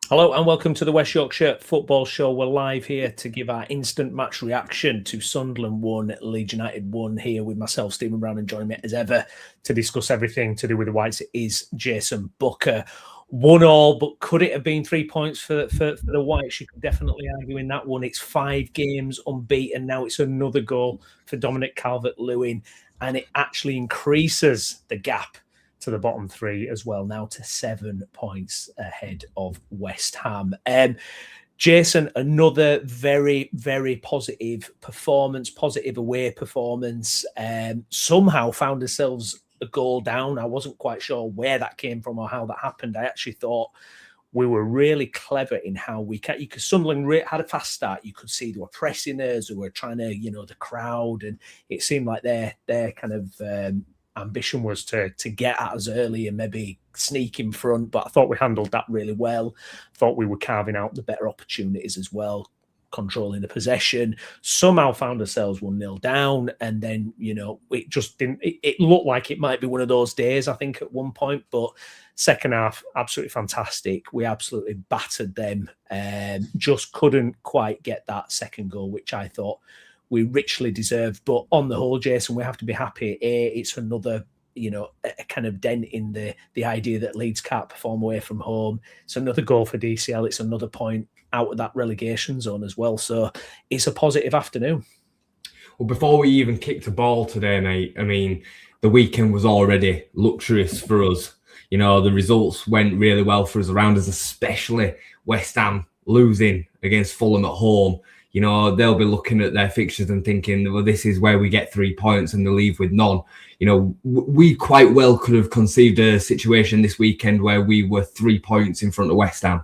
Hello and welcome to the West Yorkshire Football Show. We're live here to give our instant match reaction to Sunderland 1, Leeds United 1, here with myself, Stephen Brown, and joining me as ever to discuss everything to do with the Whites is Jason Booker. 1-1, but could it have been 3 points for the Whites? You could definitely argue in that one. It's 5 games unbeaten. Now it's another goal for Dominic Calvert-Lewin, and it actually increases the gap to the bottom 3 as well, now to 7 points ahead of West Ham. Jason, another very, very positive performance, positive away performance. Somehow found ourselves a goal down. I wasn't quite sure where that came from or how that happened. I actually thought we were really clever in how we can. Because Sunderland had a fast start. You could see they were pressing us, they were trying to, the crowd, and it seemed like their kind of ambition was to get at us early and maybe sneak in front, but I thought we handled that really well. Thought we were carving out the better opportunities as well, controlling the possession. Somehow found ourselves 1-0 down, and then it just didn't. It looked like it might be one of those days, I think, at one point. But second half, absolutely fantastic. We absolutely battered them, and just couldn't quite get that second goal, which I thought we richly deserved. But on the whole, Jason, we have to be happy. It's another, a kind of dent in the idea that Leeds can't perform away from home. It's another goal for DCL. It's another point out of that relegation zone as well. So it's a positive afternoon. Well, before we even kicked the ball today, mate, I mean, the weekend was already luxurious for us. The results went really well for us around us, especially West Ham losing against Fulham at home. They'll be looking at their fixtures and thinking, well, this is where we get 3 points and they leave with none. We quite well could have conceived a situation this weekend where we were 3 points in front of West Ham.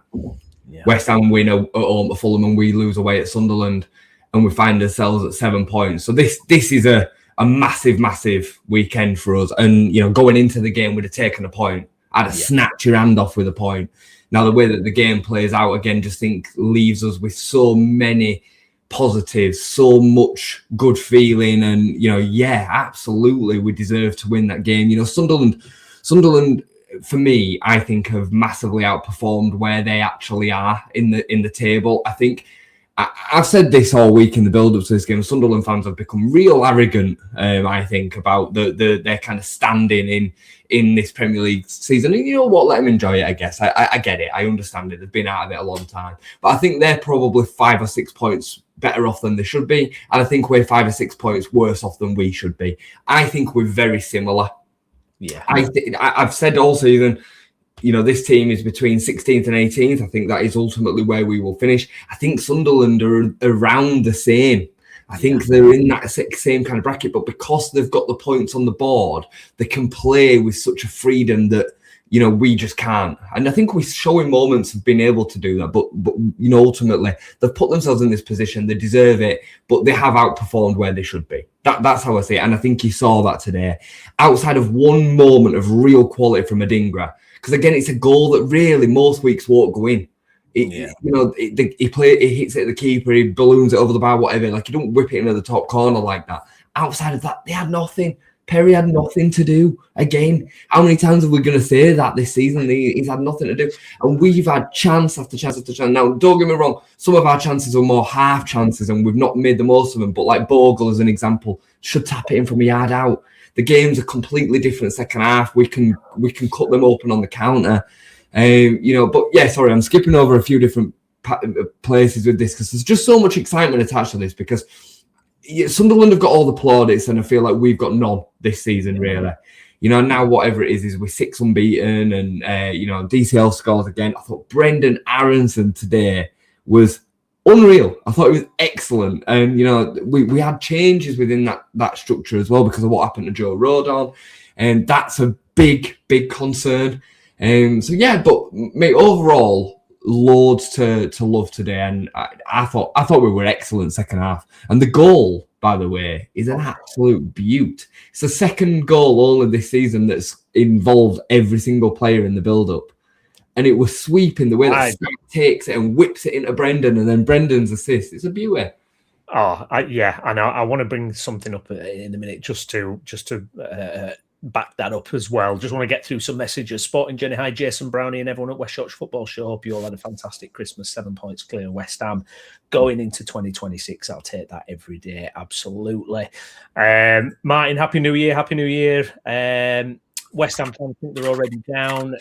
Yeah. West Ham win at home at Fulham and we lose away at Sunderland, and we find ourselves at 7 points. So this is a massive, massive weekend for us. And, going into the game, we'd have taken a point. I'd have snapped your hand off with a point. Now, the way that the game plays out, again, just think leaves us with so many positives, so much good feeling, and absolutely we deserve to win that game. Sunderland for me, I think, have massively outperformed where they actually are in the table. I think I've said this all week in the build-up to this game. Sunderland fans have become real arrogant, I think, about their kind of standing in this Premier League season. And you know what? Let them enjoy it, I guess. I get it. I understand it. They've been out of it a long time. But I think they're probably 5 or 6 points better off than they should be. And I think we're 5 or 6 points worse off than we should be. I think we're very similar. Yeah. I've said also even, this team is between 16th and 18th. I think that is ultimately where we will finish. I think Sunderland are around the same. I think they're in that same kind of bracket, but because they've got the points on the board, they can play with such a freedom that, we just can't. And I think we're showing moments of being able to do that. But ultimately, they've put themselves in this position. They deserve it, but they have outperformed where they should be. That's how I see it. And I think you saw that today. Outside of one moment of real quality from Adingra, because again, it's a goal that really most weeks won't go in. He hits it at the keeper, he balloons it over the bar, whatever. Like, you don't whip it into the top corner like that. Outside of that, they had nothing. Perry had nothing to do. Again, how many times are we going to say that this season? He's had nothing to do. And we've had chance after chance after chance. Now, don't get me wrong, some of our chances were more half chances and we've not made the most of them. But like Bogle, as an example, should tap it in from a yard out. The game's a completely different second half. We can cut them open on the counter. But yeah, sorry, I'm skipping over a few different places with this because there's just so much excitement attached to this because Sunderland have got all the plaudits and I feel like we've got none this season, really. Now whatever it is we're 6 unbeaten and, DCL scores again. I thought Brendan Aronson today was unreal. I thought it was excellent. And, we had changes within that structure as well because of what happened to Joe Rodon. And that's a big, big concern. But mate, overall, loads to love today, and I thought we were excellent second half. And the goal, by the way, is an absolute beaut. It's the second goal only this season that's involved every single player in the build-up, and it was sweeping the way that Stack takes it and whips it into Brendan, and then Brendan's assist. It's a beauty. I know. I want to bring something up in a minute just to back that up as well. Just want to get through some messages. Sporting Jenny, hi, Jason Browney and everyone at West Yorkshire Football Show. Hope you all had a fantastic Christmas. 7 points clear. West Ham going into 2026. I'll take that every day. Absolutely. Martin, Happy New Year. Happy New Year. West Ham fans think they're already down.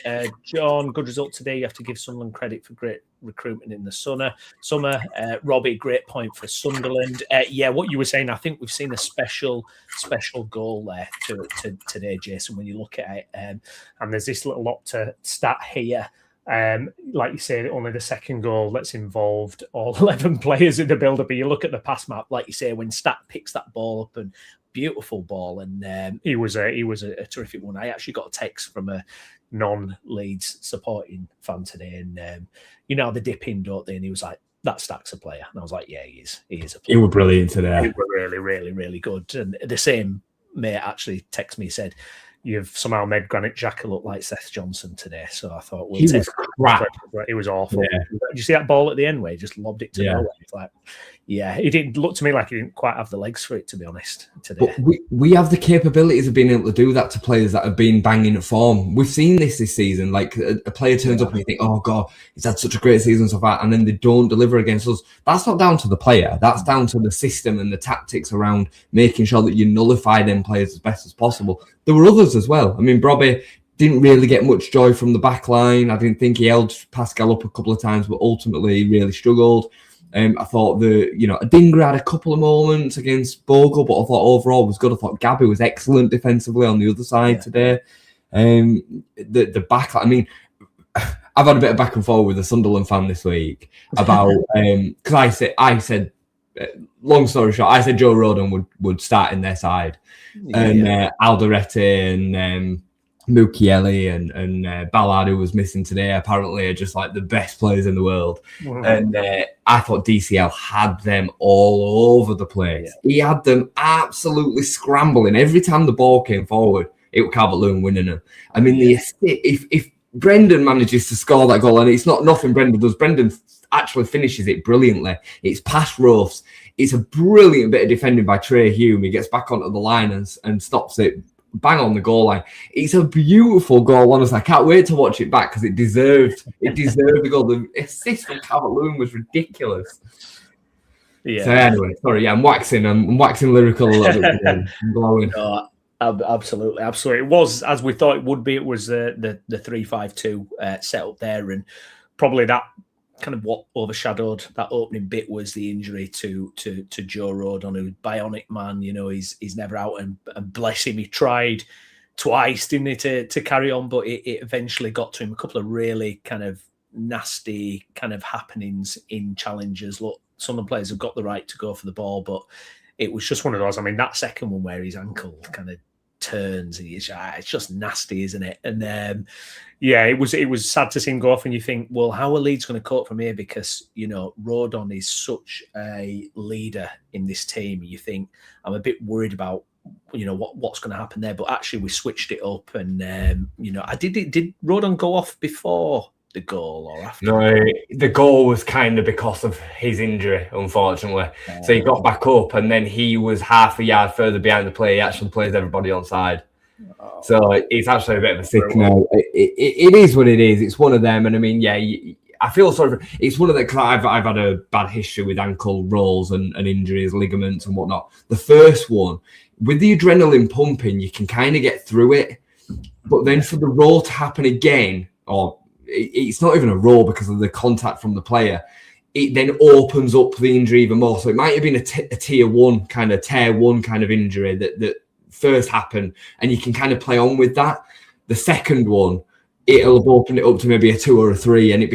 John, good result today. You have to give Sunderland credit for great recruitment in the summer. Robbie, great point for Sunderland. What you were saying, I think we've seen a special goal there to today, Jason, when you look at it. And there's this little Opta stat here. Like you say, only the second goal that's involved all 11 players in the build-up. But you look at the pass map, like you say, when Stat picks that ball up, and beautiful ball, and he was a terrific one. I actually got a text from a non-Leeds supporting fan today, and they dip in, don't they? And he was like, "That Stack's a player," and I was like, "Yeah, he is. He is a player." He was brilliant today. He was really, really, really good. And the same mate actually texted me, said, "You've somehow made Granit Xhaka look like Seth Johnson today." So I thought, he was crap. It was awful. Yeah. Did you see that ball at the end where he just lobbed it to nowhere? It's like, he didn't look to me like he didn't quite have the legs for it, to be honest, today. But we have the capabilities of being able to do that to players that have been banging at form. We've seen this season. Like a player turns up and you think, "Oh God, he's had such a great season so far," and then they don't deliver against us. That's not down to the player. That's down to the system and the tactics around making sure that you nullify them players as best as possible. There were others as well. I mean, Brobbey didn't really get much joy from the back line. I didn't think he held Pascal up a couple of times, but ultimately he really struggled. I thought Adingra had a couple of moments against Bogle, but I thought overall was good. I thought Gabby was excellent defensively on the other side today. The back, I mean, I've had a bit of back and forth with a Sunderland fan this week about because I said, long story short, I said Joe Rodon would start in their side, and Alderete and Mukiele and Ballard, who was missing today, apparently are just like the best players in the world. Wow. And I thought DCL had them all over the place. Yeah. He had them absolutely scrambling. Every time the ball came forward, it was Calvert-Lewin winning them. I mean, if Brendan manages to score that goal, and it's not nothing Brendan does, Brendan actually finishes it brilliantly. It's past Roofs. It's a brilliant bit of defending by Trey Hume. He gets back onto the line and stops it bang on the goal line. It's a beautiful goal, honestly. I can't wait to watch it back because it deserved the goal. The assist from Calvert-Lewin was ridiculous. Yeah. So anyway, sorry, I'm waxing lyrical a little bit. I'm glowing. No, absolutely. It was as we thought it would be. It was the 3-5-2 set up there, and probably that kind of what overshadowed that opening bit was the injury to Joe Rodon, who's bionic man. He's never out, and bless him, he tried twice, didn't he, to carry on, but it eventually got to him. A couple of really kind of nasty kind of happenings in challenges. Look, some of the players have got the right to go for the ball, but it was just one of those. I mean, that second one where his ankle kind of turns, it's just nasty, isn't it? And it was sad to see him go off, and you think, well, how are Leeds going to cope from here? Because Rodon is such a leader in this team. You think, I'm a bit worried about what's going to happen there, but actually we switched it up, and did Rodon go off before the goal or after? No, the goal was kind of because of his injury, unfortunately. So he got back up, and then he was half a yard further behind the play. He actually plays everybody on side. So it's actually a bit of a sick note. It is what it is. It's one of them. And I mean, I feel sorry for it's one of the, because I've had a bad history with ankle rolls and injuries, ligaments and whatnot. The first one, with the adrenaline pumping, you can kind of get through it. But then for the roll to happen again, or it's not even a roll because of the contact from the player, it then opens up the injury even more. So it might have been a tier one kind of tear one kind of injury that first happened, and you can kind of play on with that. The second one, it'll have opened it up to maybe a 2 or a 3, and you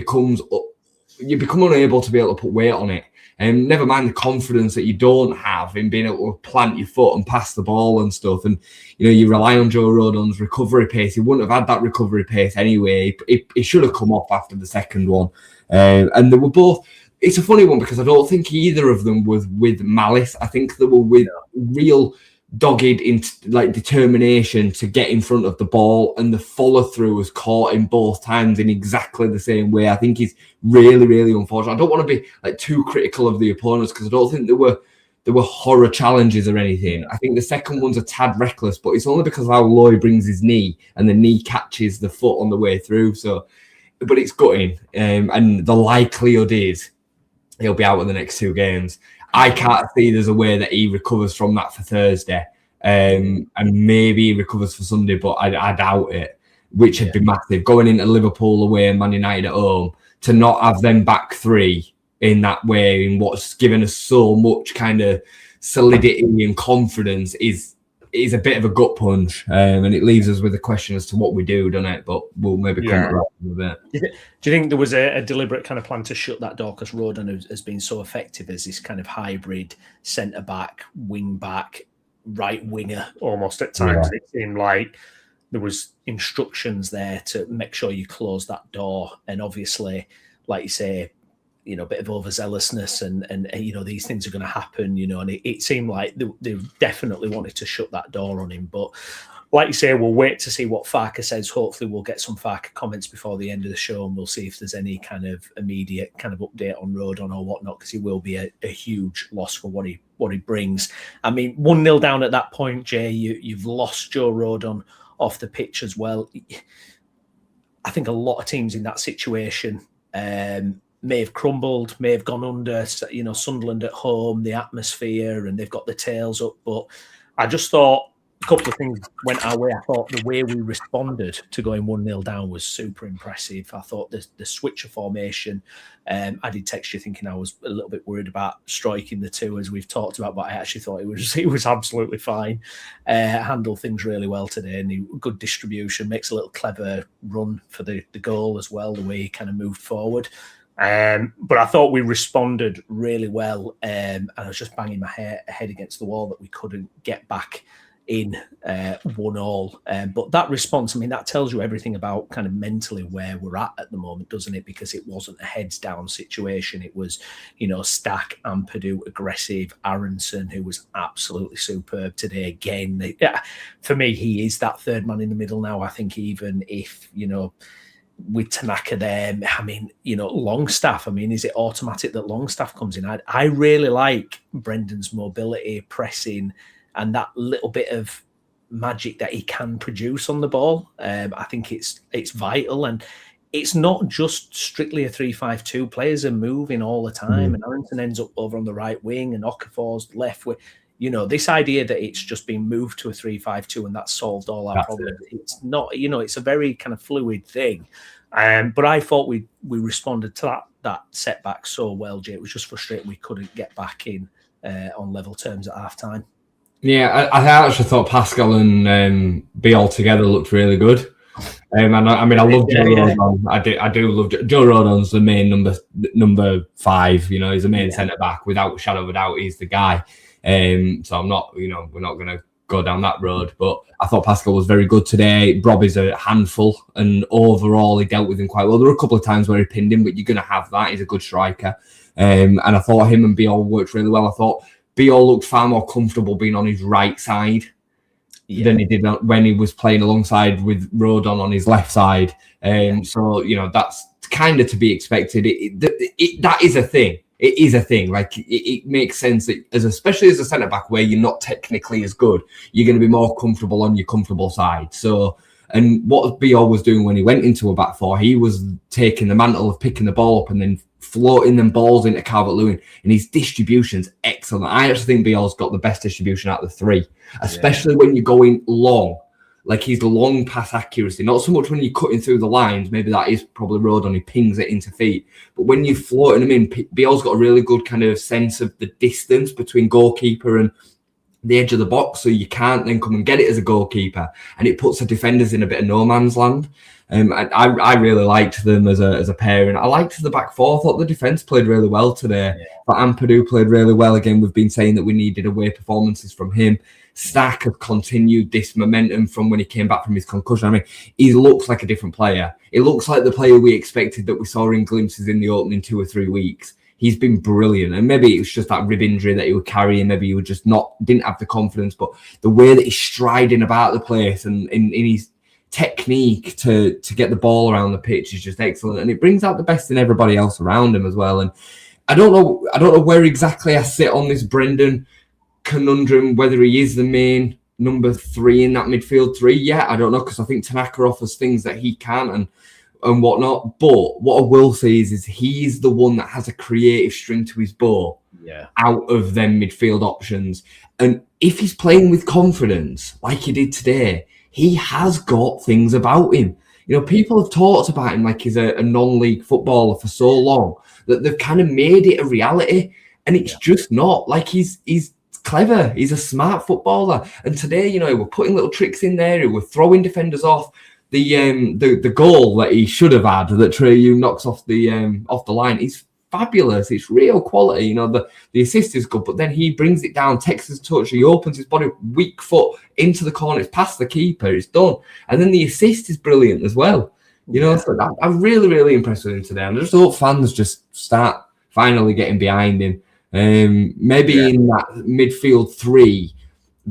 become unable to be able to put weight on it. And never mind the confidence that you don't have in being able to plant your foot and pass the ball and stuff. And you rely on Joe Rodon's recovery pace. He wouldn't have had that recovery pace anyway. It should have come off after the second one. And they were both. It's a funny one because I don't think either of them was with malice. I think they were with real dogged determination to get in front of the ball, and the follow through was caught in both times in exactly the same way. I think it's really, really unfortunate. I don't want to be too critical of the opponents because I don't think they there were horror challenges or anything. I think the second one's a tad reckless, but it's only because of how low he brings his knee and the knee catches the foot on the way through. So, but it's gutting. And the likelihood is he'll be out in the next 2 games. I can't see there's a way that he recovers from that for Thursday. And maybe he recovers for Sunday, but I doubt it, which would be massive. Going into Liverpool away and Man United at home, to not have them back 3 in that way, in what's given us so much kind of solidity and confidence, is a bit of a gut punch. And it leaves us with a question as to what we do, doesn't it? But we'll maybe come around a bit. Do you think there was a deliberate kind of plan to shut that door? Because Rodon has been so effective as this kind of hybrid centre-back, wing-back, right winger almost at times. It seemed like there was instructions there to make sure you close that door. And obviously, like you say, a bit of overzealousness and these things are going to happen, and it seemed like they definitely wanted to shut that door on him. But like you say, we'll wait to see what Farke says. Hopefully we'll get some Farke comments before the end of the show, and we'll see if there's any kind of immediate kind of update on Rodon or whatnot, because he will be a huge loss for what he brings. I mean, 1-0 down at that point, Jay, you've lost Joe Rodon off the pitch as well. I think a lot of teams in that situation may have crumbled, may have gone under. Sunderland at home, the atmosphere, and they've got the tails up. But I just thought a couple of things went our way. I thought the way we responded to going 1-0 down was super impressive. I thought the switch of formation, I did text you thinking I was a little bit worried about striking the 2, as we've talked about, but I actually thought it was absolutely fine. Handled things really well today, and good distribution, makes a little clever run for the goal as well, the way he kind of moved forward. But I thought we responded really well, and I was just banging my head against the wall that we couldn't get back in 1-1. But that response, I mean, that tells you everything about kind of mentally where we're at the moment, doesn't it? Because it wasn't a heads down situation. It was, Stack, Ampadu, aggressive, Aronson, who was absolutely superb today again. For me, he is that third man in the middle now. I think even if, with Tanaka there, I mean, Longstaff, I mean, is it automatic that Longstaff comes in? I really like Brendan's mobility, pressing, and that little bit of magic that he can produce on the ball. I think it's vital, and it's not just strictly a 3-5-2. Players are moving all the time, and Aronson ends up over on the right wing, and Okafor's left wing. This idea that it's just been moved to a 3-5-2 and that solved all our problems. It's not, it's a very kind of fluid thing. But I thought we responded to that setback so well, Jay. It was just frustrating we couldn't get back in on level terms at half time. Yeah, I actually thought Pascal and Biol together looked really good. And I love Joe Rodon. I do love Joe Rodon's the main number 5. He's the main centre back. Without a shadow of a doubt, he's the guy. So I'm not, we're not going to go down that road. But I thought Pascal was very good today. Robbie's a handful, and overall he dealt with him quite well. There were a couple of times where he pinned him, but you're going to have that. He's a good striker. And I thought him and Biol worked really well. I thought Biol looked far more comfortable being on his right side than he did when he was playing alongside with Rodon on his left side. So, that's kind of to be expected. That is a thing. It is a thing. Like, it makes sense that, especially as a centre-back where you're not technically as good, you're going to be more comfortable on your comfortable side. So, and what Biol was doing when he went into a back 4, he was taking the mantle of picking the ball up and then floating them balls into Calvert-Lewin, and his distribution's excellent. I actually think Biol's got the best distribution out of the 3, especially when you're going long. Like, his long pass accuracy, not so much when you're cutting through the lines, maybe that is probably Rodon, he pings it into feet, but when you're floating them in, Biol's got a really good kind of sense of the distance between goalkeeper and the edge of the box, so you can't then come and get it as a goalkeeper, and it puts the defenders in a bit of no man's land. I really liked them as a pair, and I liked the back 4. I thought the defence played really well today. But Ampadu played really well again. We've been saying that we needed away performances from him. Stack have continued this momentum from when he came back from his concussion. I mean, he looks like a different player. It looks like the player we expected that we saw in glimpses in the opening 2 or 3 weeks. He's been brilliant, and maybe it was just that rib injury that he was carrying. Maybe he was just didn't have the confidence, but the way that he's striding about the place and in his technique to get the ball around the pitch is just excellent, and it brings out the best in everybody else around him as well. And I don't know where exactly I sit on this Brendan conundrum whether he is the main number 3 in that midfield 3 yet. I don't know, because I think Tanaka offers things that he can and whatnot. But what I will say is he's the one that has a creative string to his bow out of them midfield options. And if he's playing with confidence, like he did today, he has got things about him. You know, people have talked about him like he's a non-league footballer for so long that they've kind of made it a reality. And it's just not. Like, he's clever. He's a smart footballer. And today, you know, we're putting little tricks in there. We're throwing defenders off. The goal that he should have had, that Treyu knocks off the line, is fabulous. It's real quality. You know, the assist is good, but then he brings it down, takes his touch, he opens his body, weak foot into the corner, it's past the keeper, it's done. And then the assist is brilliant as well. You know, so I'm really, really impressed with him today. And I just hope fans just start finally getting behind him. Maybe in that midfield 3,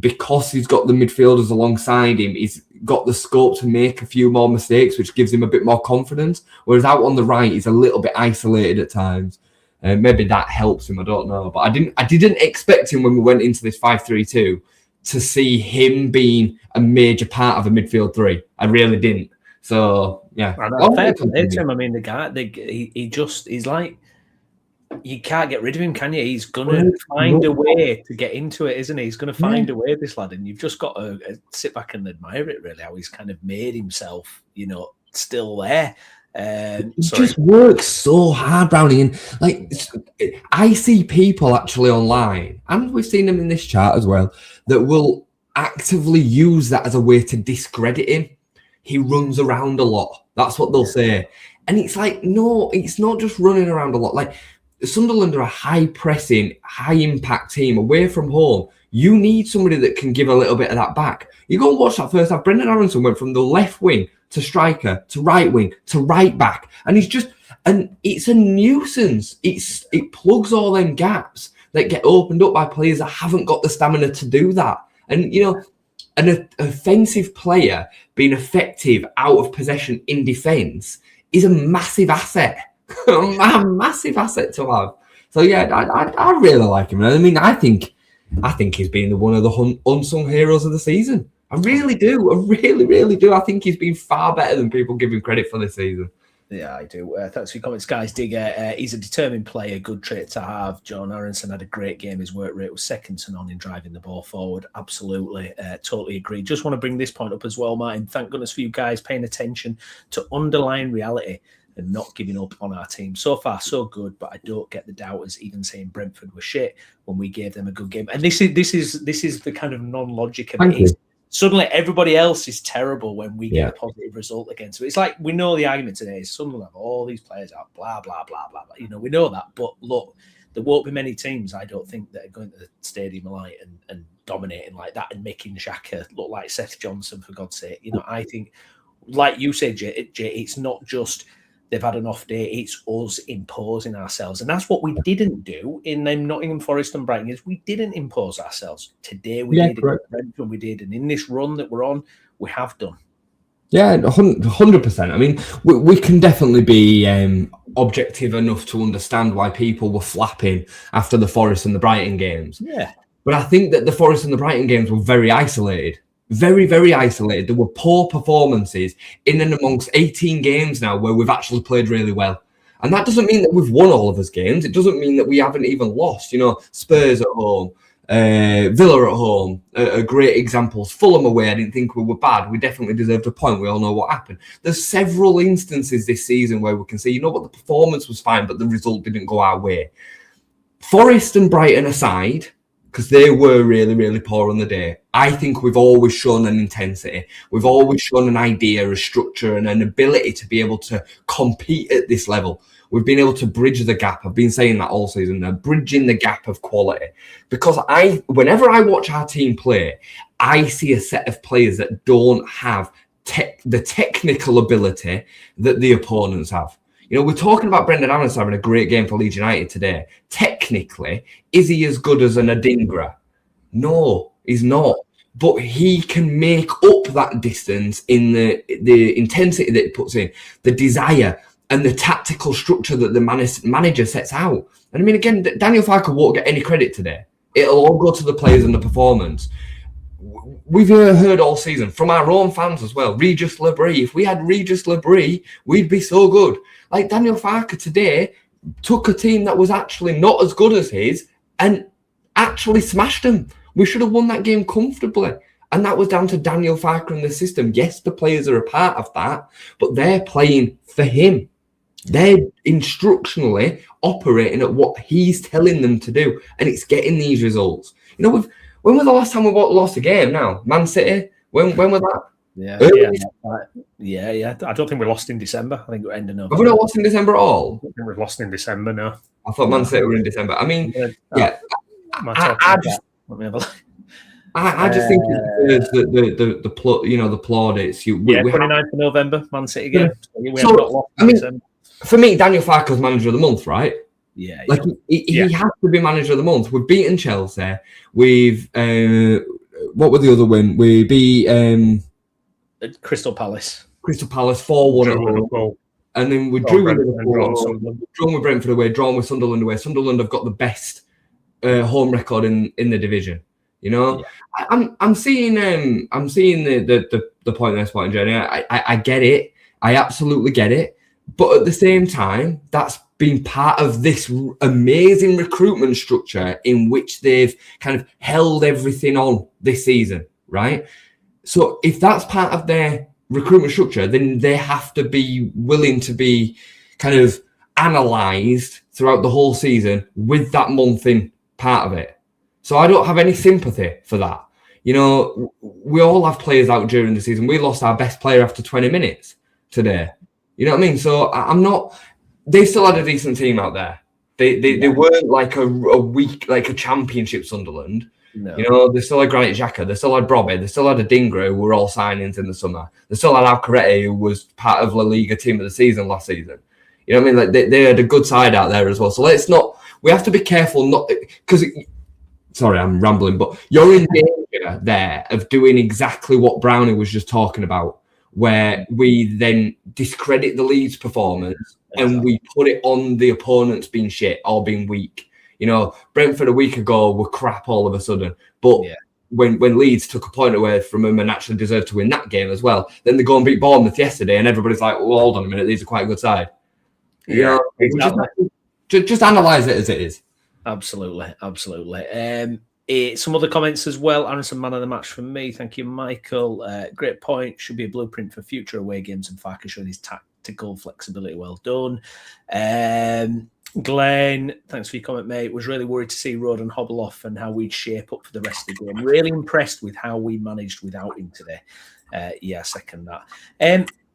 because he's got the midfielders alongside him, he's got the scope to make a few more mistakes, which gives him a bit more confidence. Whereas out on the right, he's a little bit isolated at times. Maybe that helps him. I don't know, but I didn't expect him when we went into this 5-3-2 to see him being a major part of a midfield 3. I really didn't. So yeah, fair play to him. I mean, the guy, he's like, you can't get rid of him, can you? He's going to find a way to get into it, isn't he? He's going to find a way, this lad, and you've just got to sit back and admire it, really, how he's kind of made himself, you know, still there. He just works so hard, Browney. And like, I see people actually online, and we've seen them in this chat as well, that will actively use that as a way to discredit him. He runs around a lot. That's what they'll say. And it's like, no, it's not just running around a lot. Like, Sunderland are a high-pressing, high-impact team away from home. You need somebody that can give a little bit of that back. You go and watch that first half. Brendan Aronson went from the left wing to striker to right wing to right back. And it's a nuisance. It plugs all them gaps that get opened up by players that haven't got the stamina to do that. And, you know, an offensive player being effective out of possession in defence is a massive asset. A massive asset to have. So yeah, I really like him. I mean, I think he's been one of the unsung heroes of the season. I really do. I really, really do. I think he's been far better than people give him credit for this season. Yeah, I do. Thanks for your comments, guys. Digger, he's a determined player, good trait to have. John Aronson had a great game. His work rate was second to none in driving the ball forward. Absolutely. Totally agree. Just want to bring this point up as well, Martin. Thank goodness for you guys paying attention to underlying reality and not giving up on our team. So far, so good, but I don't get the doubters even saying Brentford were shit when we gave them a good game. And this is the kind of non-logic of it. Suddenly everybody else is terrible when we get a positive result against them. It's like, we know the argument today is Sunderland have all these players out, blah, blah, blah, blah, blah. You know, we know that. But look, there won't be many teams, I don't think, that are going to the Stadium of Light and dominating like that and making Xhaka look like Seth Johnson, for God's sake. You know, I think, like you said, Jay, it's not just they've had an off day, it's us imposing ourselves. And that's what we didn't do in them Nottingham Forest and Brighton, is we didn't impose ourselves. Today we did, and we did. And in this run that we're on, we have done. Yeah, 100%. I mean, we can definitely be objective enough to understand why people were flapping after the Forest and the Brighton games. Yeah. But I think that the Forest and the Brighton games were very isolated. Very, very isolated. There were poor performances in and amongst 18 games now where we've actually played really well. And that doesn't mean that we've won all of those games. It doesn't mean that we haven't even lost. You know, Spurs at home, Villa at home are great examples. Fulham away, I didn't think we were bad. We definitely deserved a point. We all know what happened. There's several instances this season where we can say, you know what, the performance was fine, but the result didn't go our way. Forest and Brighton aside, because they were really, really poor on the day, I think we've always shown an intensity. We've always shown an idea, a structure, and an ability to be able to compete at this level. We've been able to bridge the gap. I've been saying that all season now, bridging the gap of quality. Because whenever I watch our team play, I see a set of players that don't have the technical ability that the opponents have. You know, we're talking about Brendan Aronson having a great game for Leeds United today. Technically, is he as good as an Adingra? No, he's not. But he can make up that distance in the intensity that he puts in, the desire and the tactical structure that the manager sets out. And I mean, again, Daniel Farke won't get any credit today. It'll all go to the players and the performance. We've heard all season from our own fans as well. Regis Labrie. If we had Regis Labrie, we'd be so good. Like Daniel Farke today took a team that was actually not as good as his and actually smashed them. We should have won that game comfortably. And that was down to Daniel Farke and the system. Yes, the players are a part of that, but they're playing for him. They're instructionally operating at what he's telling them to do, and it's getting these results. You know, when was the last time we lost a game now? Man City? When was that? Yeah. I don't think we lost in December. I think we're ending up. Have we not lost in December at all? I think we've lost in December, no. I thought Man City were in December. I mean, I just think it's the plaudits. We 29th of November, Man City game. Yeah. We have not lost in December. For me, Daniel Farke was manager of the month, right? Yeah. Like he has to be manager of the month. We've beaten Chelsea. We've what were the other win? We beat Crystal Palace. 4-1 at home. And then we drew with Brentford away, drawn with Sunderland away. Sunderland have got the best home record in the division. You know, yeah. I'm seeing the point there, Spotting Journey. I get it. I absolutely get it. But at the same time, that's been part of this amazing recruitment structure in which they've kind of held everything on this season, right? So if that's part of their recruitment structure, then they have to be willing to be kind of analysed throughout the whole season with that month in part of it. So I don't have any sympathy for that. You know, we all have players out during the season. We lost our best player after 20 minutes today. You know what I mean? So I'm not. They still had a decent team out there. They weren't like a weak, like a championship Sunderland. No. You know, they still had Granit Xhaka, they still had Brobbey, they still had Adingra, who were all signings in the summer. They still had Alcaretti, who was part of La Liga team of the season last season. You know what I mean? Like they had a good side out there as well. So let's not. We have to be careful not because. Sorry, I'm rambling, but you're in danger there of doing exactly what Browney was just talking about, where we then discredit the Leeds performance and we put it on the opponents being shit or being weak. You know, Brentford a week ago were crap all of a sudden, but when Leeds took a point away from them and actually deserved to win that game as well, then they go and beat Bournemouth yesterday, and everybody's like, "Well, hold on a minute, these are quite a good side." Yeah, exactly. Just analyse it as it is. Absolutely. Some other comments as well. Aronson, man of the match from me. Thank you, Michael. Great point. Should be a blueprint for future away games, and Farke showing his tactical flexibility. Well done. Glenn, thanks for your comment, mate. Was really worried to see Roden hobble off and how we'd shape up for the rest of the game. Really impressed with how we managed without him today. Second that.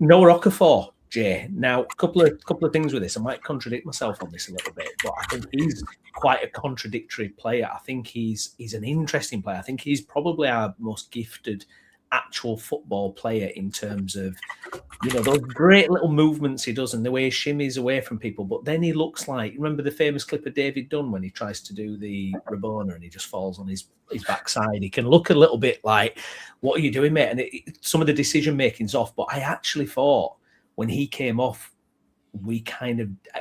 Noah Okafor, Jay. Now, a couple of things with this. I might contradict myself on this a little bit, but I think he's quite a contradictory player. I think he's an interesting player. I think he's probably our most gifted actual football player in terms of, you know, those great little movements he does and the way he shimmies away from people. But then he looks like, remember the famous clip of David Dunn when he tries to do the Rabona and he just falls on his backside? He can look a little bit like, what are you doing, mate? And some of the decision making's off. But I actually thought when he came off, we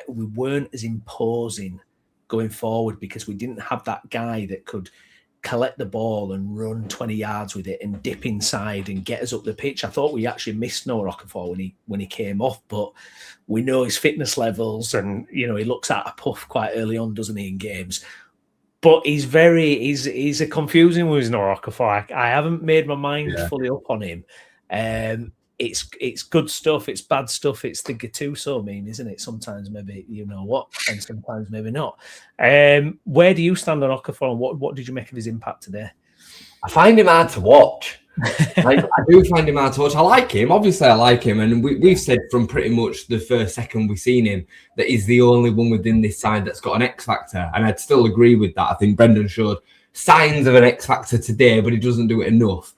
weren't as imposing going forward because we didn't have that guy that could collect the ball and run 20 yards with it and dip inside and get us up the pitch. I thought we actually missed Noah Okafor when he came off, but we know his fitness levels and, you know, he looks at a puff quite early on, doesn't he, in games? But he's a confusing one with Noah Okafor. I haven't made my mind fully up on him. It's good stuff, it's bad stuff, it's the Gattuso meme, isn't it? Sometimes maybe you know what, and sometimes maybe not. Where do you stand on Okafor, and what did you make of his impact today? I find him hard to watch. I do find him hard to watch. I like him, obviously I like him, and we've said from pretty much the first second we've seen him that he's the only one within this side that's got an X factor, and I'd still agree with that. I think Brendan showed signs of an X factor today, but he doesn't do it enough.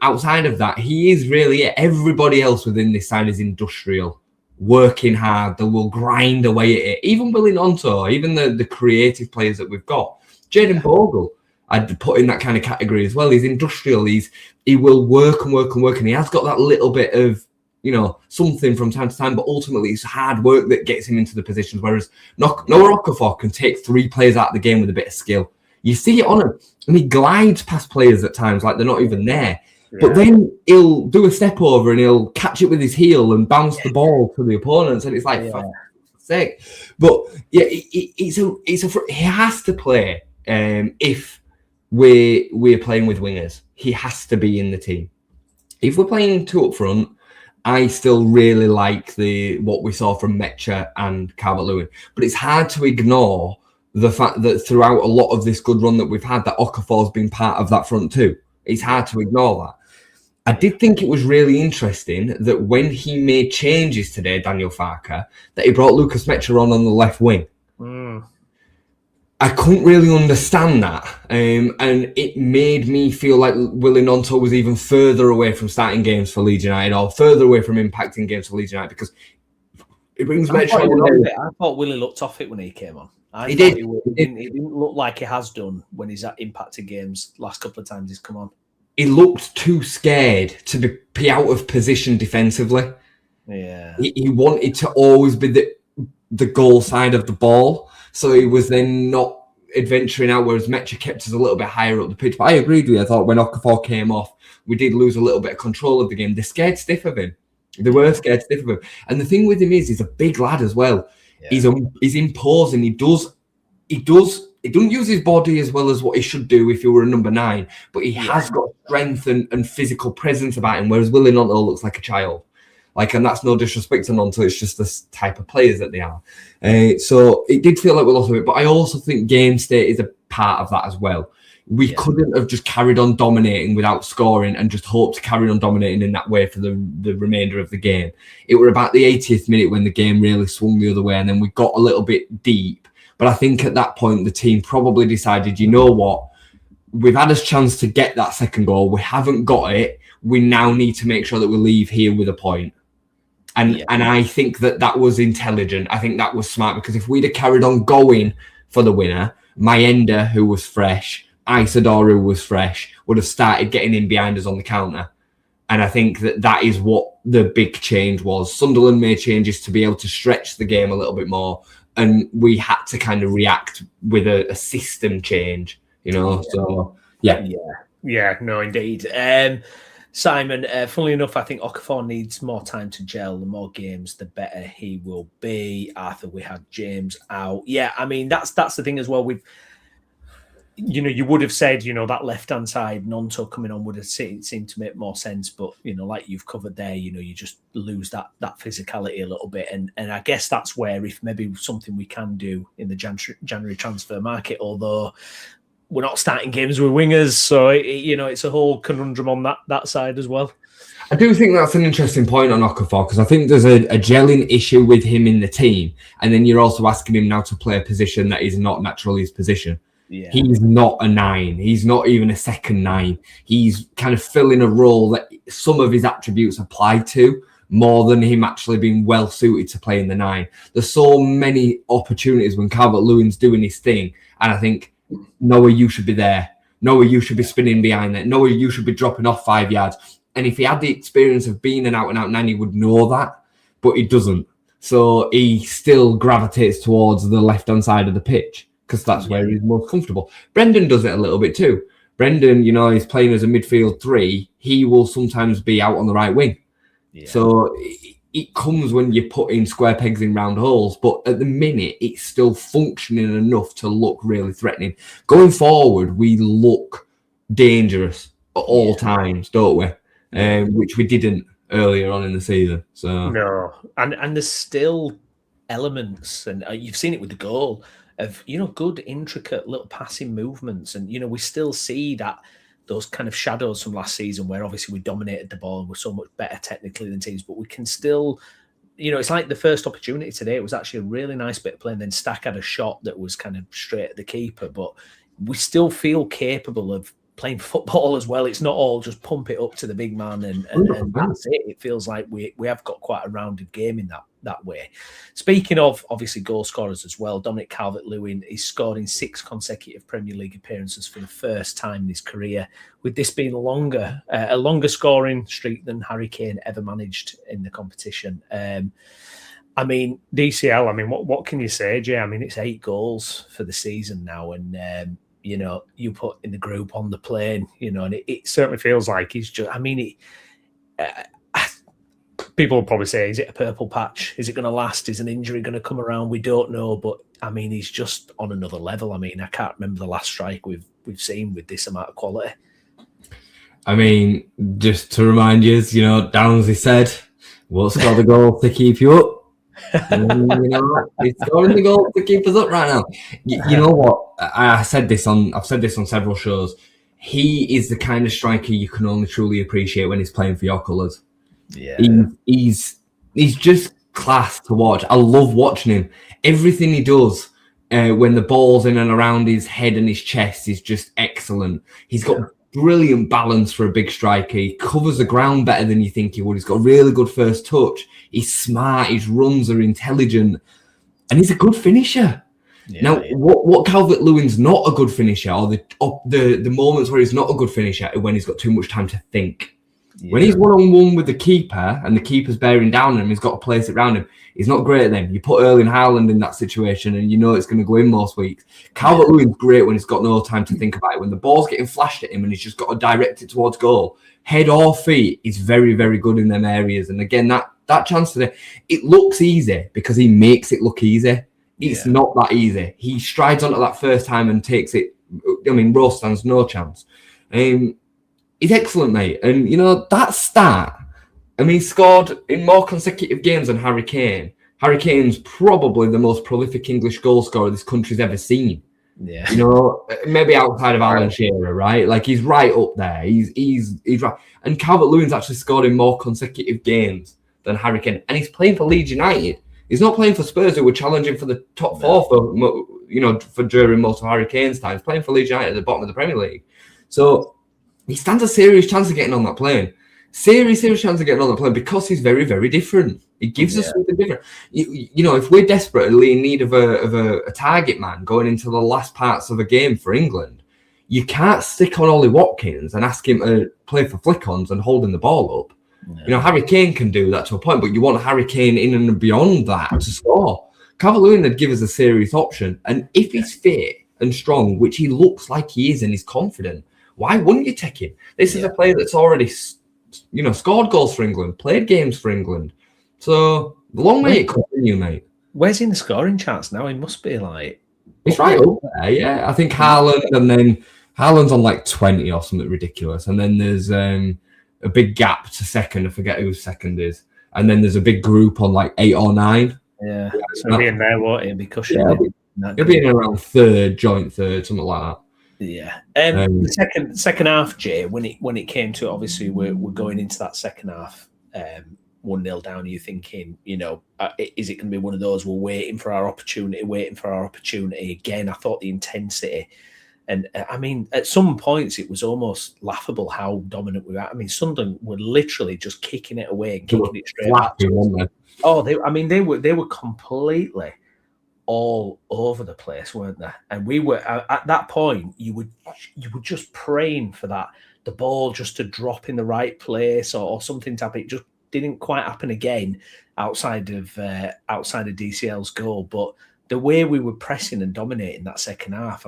Outside of that, he is really it. Everybody else within this side is industrial, working hard. They will grind away at it. Even Willie Gnonto, even the creative players that we've got. Jayden Bogle, I'd put in that kind of category as well. He's industrial. He will work and work and work, and he has got that little bit of, you know, something from time to time, but ultimately it's hard work that gets him into the positions. Whereas Noah Okafor can take 3 players out of the game with a bit of skill. You see it on him. And he glides past players at times like they're not even there. Yeah. But then he'll do a step over and he'll catch it with his heel and bounce the ball to the opponents. And it's like, for fuck's sake. But yeah, he has to play if we're playing with wingers. He has to be in the team. If we're playing two up front, I still really like what we saw from Mecha and Calvert-Lewin. But it's hard to ignore the fact that throughout a lot of this good run that we've had, that Okafor's been part of that front too. It's hard to ignore that. I did think it was really interesting that when he made changes today, Daniel Farke, that he brought Lucas Mecha on the left wing. I couldn't really understand that. And it made me feel like Willie Gnonto was even further away from starting games for Leeds United or further away from impacting games for Leeds United because it brings Mecha on. I thought Willie looked off it when he came on. He did. He didn't look like he has done when he's impacted games last couple of times he's come on. He looked too scared to be out of position defensively. Yeah. He wanted to always be the goal side of the ball. So he was then not adventuring out, whereas Mecha kept us a little bit higher up the pitch. But I agreed with you. I thought when Okafor came off, we did lose a little bit of control of the game. They're scared stiff of him. They were scared stiff of him. And the thing with him is he's a big lad as well. Yeah. He's imposing. He doesn't use his body as well as what he should do if he were a number 9, but he has got strength and physical presence about him, whereas Willie Gnonto looks like a child. And that's no disrespect to Gnonto, it's just this type of players that they are. So it did feel like we lost a bit, but I also think game state is a part of that as well. We couldn't have just carried on dominating without scoring and just hoped to carry on dominating in that way for the remainder of the game. It were about the 80th minute when the game really swung the other way, and then we got a little bit deep. But I think at that point, the team probably decided, you know what? We've had a chance to get that second goal. We haven't got it. We now need to make sure that we leave here with a point. And I think that was intelligent. I think that was smart, because if we'd have carried on going for the winner, Mayenda, who was fresh, Isidore, who was fresh, would have started getting in behind us on the counter. And I think that is what the big change was. Sunderland made changes to be able to stretch the game a little bit more. And we had to kind of react with a system change, you know? So, yeah. Yeah, no, indeed. Simon, funnily enough, I think Okafor needs more time to gel. The more games, the better he will be. Arthur, we had James out. Yeah, I mean, that's the thing as well. You would have said, that left-hand side, Gnonto coming on would have seemed to make more sense. But, like you've covered there, you just lose that physicality a little bit. And I guess that's where, if maybe something we can do in the January transfer market, although we're not starting games with wingers. So, it's a whole conundrum on that side as well. I do think that's an interesting point on Okafor, because I think there's a gelling issue with him in the team. And then you're also asking him now to play a position that is not naturally his position. Yeah. He's not a 9. He's not even a second 9. He's kind of filling a role that some of his attributes apply to, more than him actually being well suited to playing the 9. There's so many opportunities when Calvert-Lewin's doing his thing, and I think, Noah, you should be there. Noah, you should be spinning behind there. Noah, you should be dropping off 5 yards. And if he had the experience of being an out-and-out 9, he would know that, but he doesn't. So he still gravitates towards the left-hand side of the pitch, because that's where he's most comfortable. Brendan does it a little bit too. Brendan, he's playing as a midfield 3. He will sometimes be out on the right wing. Yeah. So it comes when you put in square pegs in round holes. But at the minute, it's still functioning enough to look really threatening. Going forward, we look dangerous at all times, don't we? Which we didn't earlier on in the season. So no, and there's still elements, and you've seen it with the goal, of good intricate little passing movements, and we still see those kind of shadows from last season, where obviously we dominated the ball and we're so much better technically than teams, but we can still, it's like the first opportunity today, it was actually a really nice bit of play, and then Stack had a shot that was kind of straight at the keeper, but we still feel capable of playing football as well. It's not all just pump it up to the big man and that's it. It feels like we have got quite a rounded game in that way. Speaking of obviously goal scorers as well, Dominic Calvert-Lewin is scored in 6 consecutive Premier League appearances for the first time in his career, with this being a longer scoring streak than Harry Kane ever managed in the competition. DCL, what can you say, Jay? It's 8 goals for the season now, and you put in the group on the plane, and it certainly feels like he's just. I mean, people will probably say, is it a purple patch? Is it going to last? Is an injury going to come around? We don't know, but I mean, he's just on another level. I mean, I can't remember the last strike we've seen with this amount of quality. I mean, just to remind you, Downsy said, "We'll score the goal to keep you up." He's scoring the goal to keep us up right now. You know what? I've said this on several shows. He is the kind of striker you can only truly appreciate when he's playing for your colours. Yeah, he's just class to watch. I love watching him. Everything he does when the ball's in and around his head and his chest is just excellent. He's got brilliant balance for a big striker. He covers the ground better than you think he would. He's got really good first touch. He's smart. His runs are intelligent, and he's a good finisher. What Calvert-Lewin's not a good finisher, or the moments where he's not a good finisher, are when he's got too much time to think. Yeah. When he's one-on-one with the keeper and the keeper's bearing down on him, he's got to place it around him. He's not great then. You put Erling Haaland in that situation and it's going to go in most weeks. Calvert-Lewin's great when he's got no time to think about it. When the ball's getting flashed at him and he's just got to direct it towards goal, head or feet, he's very, very good in them areas. And again, that chance today, it looks easy because he makes it look easy. It's not that easy. He strides onto that first time and takes it. I mean, Rose stands no chance. He's excellent, mate. And, that stat, scored in more consecutive games than Harry Kane. Harry Kane's probably the most prolific English goal scorer this country's ever seen. Yeah. Maybe outside of Alan Shearer, right? Like, he's right up there. He's right. And Calvert-Lewin's actually scored in more consecutive games than Harry Kane. And he's playing for Leeds United. He's not playing for Spurs, who were challenging for the top four for during most of Harry Kane's time. He's playing for Leeds United at the bottom of the Premier League. So he stands a serious chance of getting on that plane. Serious chance of getting on the plane because he's very, very different. He gives us something different. If we're desperately in need of a target man going into the last parts of a game for England, you can't stick on Ollie Watkins and ask him to play for flick-ons and holding the ball up. No. Harry Kane can do that to a point, but you want Harry Kane in and beyond that to score. Calvert-Lewin would give us a serious option. And if he's fit and strong, which he looks like he is and he's confident, why wouldn't you take him? This is a player that's already, scored goals for England, played games for England. So the long way it continue, mate. Where's he in the scoring charts now? He must be like... He's right up there, yeah. I think Haaland, and then Haaland's on like 20 or something ridiculous. And then there's a big gap to second. I forget who second is. And then there's a big group on like 8 or 9. Yeah. So he'll be in there, won't he? He'll be cushioning. He'll be in around joint third, something like that. Yeah. The second half, Jay, when it came to it, obviously we're going into that second half 1-0 down. Are you thinking, is it going to be one of those we're waiting for our opportunity again? I thought the intensity, and at some points it was almost laughable how dominant we were. Sunderland were literally just kicking it away and kicking it straight back. They were completely all over the place, weren't they? And we were at that point. You were just praying for the ball just to drop in the right place or something to happen. It just didn't quite happen again outside of DCL's goal. But the way we were pressing and dominating that second half,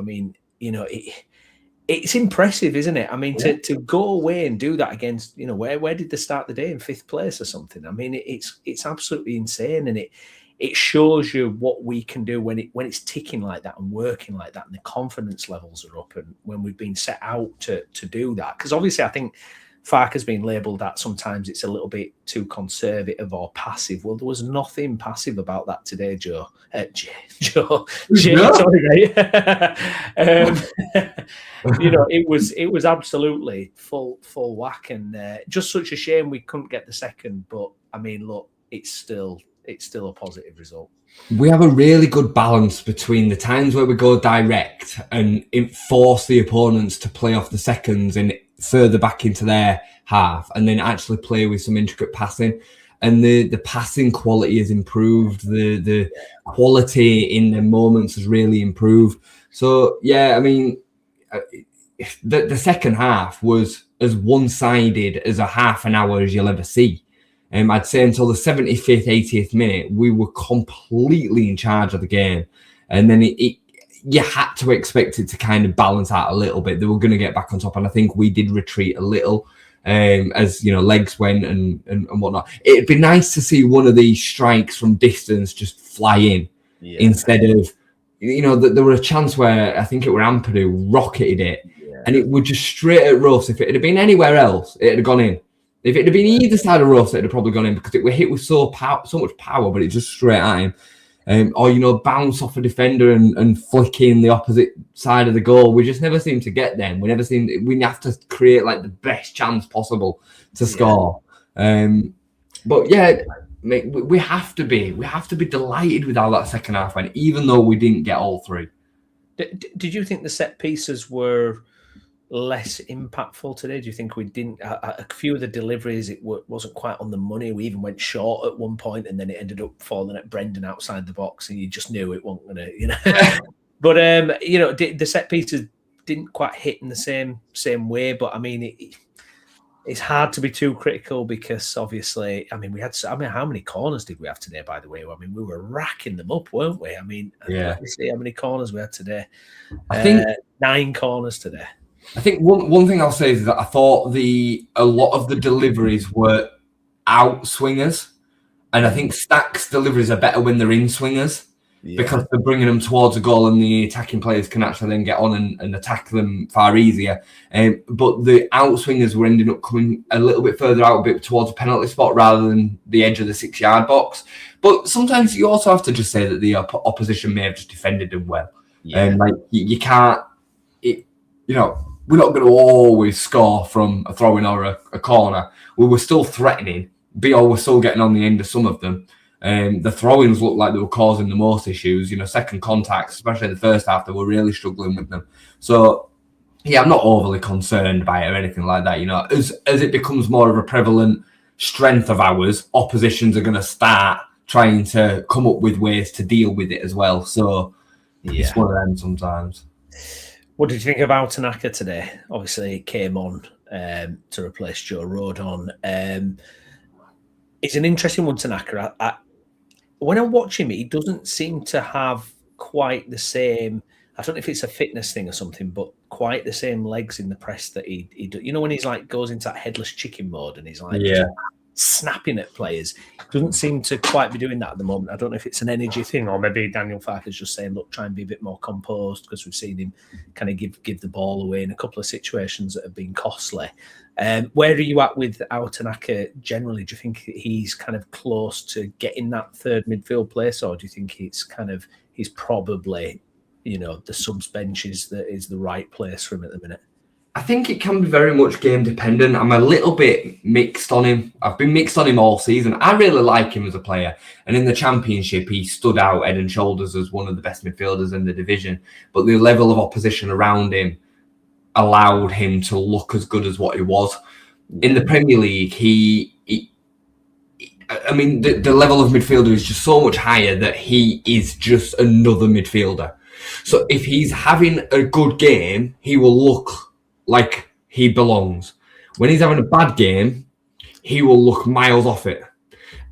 it's impressive, isn't it? To go away and do that against, where did they start the day, in 5th place or something? It's absolutely insane, and it shows you what we can do when it's ticking like that and working like that, and the confidence levels are up, and when we've been set out to do that. Because obviously I think Farke's been labelled that sometimes it's a little bit too conservative or passive. Well, there was nothing passive about that today, Joe. Jay, sorry, mate. It was absolutely full whack, and just such a shame we couldn't get the second. But look, it's still a positive result. We have a really good balance between the times where we go direct and force the opponents to play off the seconds and further back into their half, and then actually play with some intricate passing. And the passing quality has improved. The quality in the moments has really improved. So, the second half was as one-sided as a half an hour as you'll ever see. I'd say until the 75th, 80th minute, we were completely in charge of the game. And then you had to expect it to kind of balance out a little bit. They were going to get back on top, and I think we did retreat a little as legs went and whatnot. It'd be nice to see one of these strikes from distance just fly in instead of there were a chance where I think it were Ampadu rocketed it, and it would just straight at Russ. If it had been anywhere else, it'd have gone in. If it had been either side of Russ, it'd have probably gone in because it were hit with so much power, but it just straight at him. Or bounce off a defender and flick in the opposite side of the goal. We just never seem to get them. We have to create like the best chance possible to score. But yeah, mate, we have to be delighted with how that second half went, even though we didn't get all three. Did you think the set pieces were less impactful today? Do you think we didn't? A few of the deliveries, it wasn't quite on the money. We even went short at one point, and then it ended up falling at Brendan outside the box, and you just knew it wasn't going to, But the set pieces didn't quite hit in the same way. But I mean, it's hard to be too critical because obviously, how many corners did we have today? By the way, we were racking them up, weren't we? Let me see how mmany corners we had today. I think 9 corners today. I think one thing I'll say is that I thought a lot of the deliveries were out swingers, and I think Stack's deliveries are better when they're in swingers because they're bringing them towards a goal, and the attacking players can actually then get on and attack them far easier. But the out swingers were ending up coming a little bit further out, a bit towards a penalty spot rather than the edge of the 6-yard box. But sometimes you also have to just say that the opposition may have just defended them well. You can't. We're not going to always score from a throw-in or a corner. We were still threatening. BO was still getting on the end of some of them. The throw-ins looked like they were causing the most issues. Second contacts, especially in the first half, they were really struggling with them. So, yeah, I'm not overly concerned by it or anything like that. As it becomes more of a prevalent strength of ours, oppositions are going to start trying to come up with ways to deal with it as well. So, it's one of them sometimes. What did you think of Altanaka today? Obviously, he came on to replace Joe Rodon. It's an interesting one, Tanaka. When I watch him, he doesn't seem to have quite the same. I don't know if it's a fitness thing or something, but quite the same legs in the press that he does. When he's like goes into that headless chicken mode and he's like snapping at players. Doesn't seem to quite be doing that at the moment. I don't know if it's an energy thing or maybe Daniel Farker's just saying, look, try and be a bit more composed because we've seen him kind of give the ball away in a couple of situations that have been costly. Where are you at with Altanaka generally? Do you think he's kind of close to getting that third midfield place, or do you think he's probably, the subs bench is the right place for him at the minute? I think it can be very much game dependent. I'm a little bit mixed on him. I've been mixed on him all season. I really like him as a player. And in the Championship, he stood out head and shoulders as one of the best midfielders in the division. But the level of opposition around him allowed him to look as good as what he was. In the Premier League, the level of midfielder is just so much higher that he is just another midfielder. So if he's having a good game, he will look like he belongs. When he's having a bad game, he will look miles off it.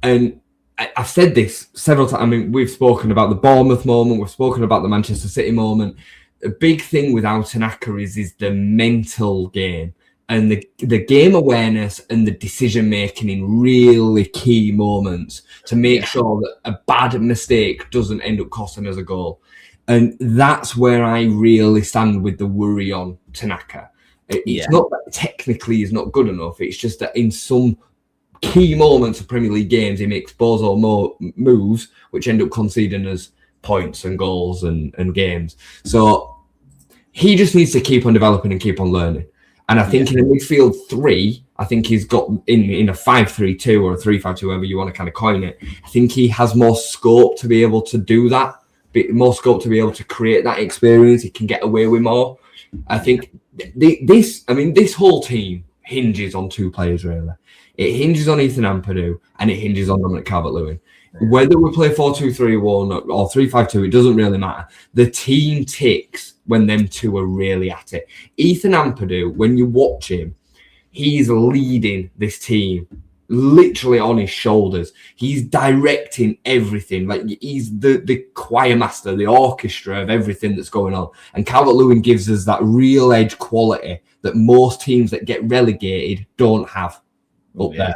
And I've said this several times. We've spoken about the Bournemouth moment. We've spoken about the Manchester City moment. The big thing with Altanaka is the mental game and the game awareness and the decision making in really key moments to make sure that a bad mistake doesn't end up costing us a goal. And that's where I really stand with the worry on Tanaka. It's not that technically he's not good enough. It's just that in some key moments of Premier League games, he makes bozo moves which end up conceding us points and goals and games. So he just needs to keep on developing and keep on learning. And I think in a midfield 3, I think he's got in a 5-3-2 or a 3-5-2, however you want to kind of coin it. I think he has more scope to be able to do that, more scope to be able to create that experience. He can get away with more. I think this whole team hinges on 2 players, really. It hinges on Ethan Ampadu and it hinges on Dominic Calvert-Lewin. Whether we play 4-2-3-1 or 3-5-2, it doesn't really matter. The team ticks when them 2 are really at it. Ethan Ampadu, when you watch him, he's leading this team literally on his shoulders. He's directing everything. Like, he's the choir master, the orchestra of everything that's going on. And Calvert-Lewin gives us that real edge quality that most teams that get relegated don't have up there.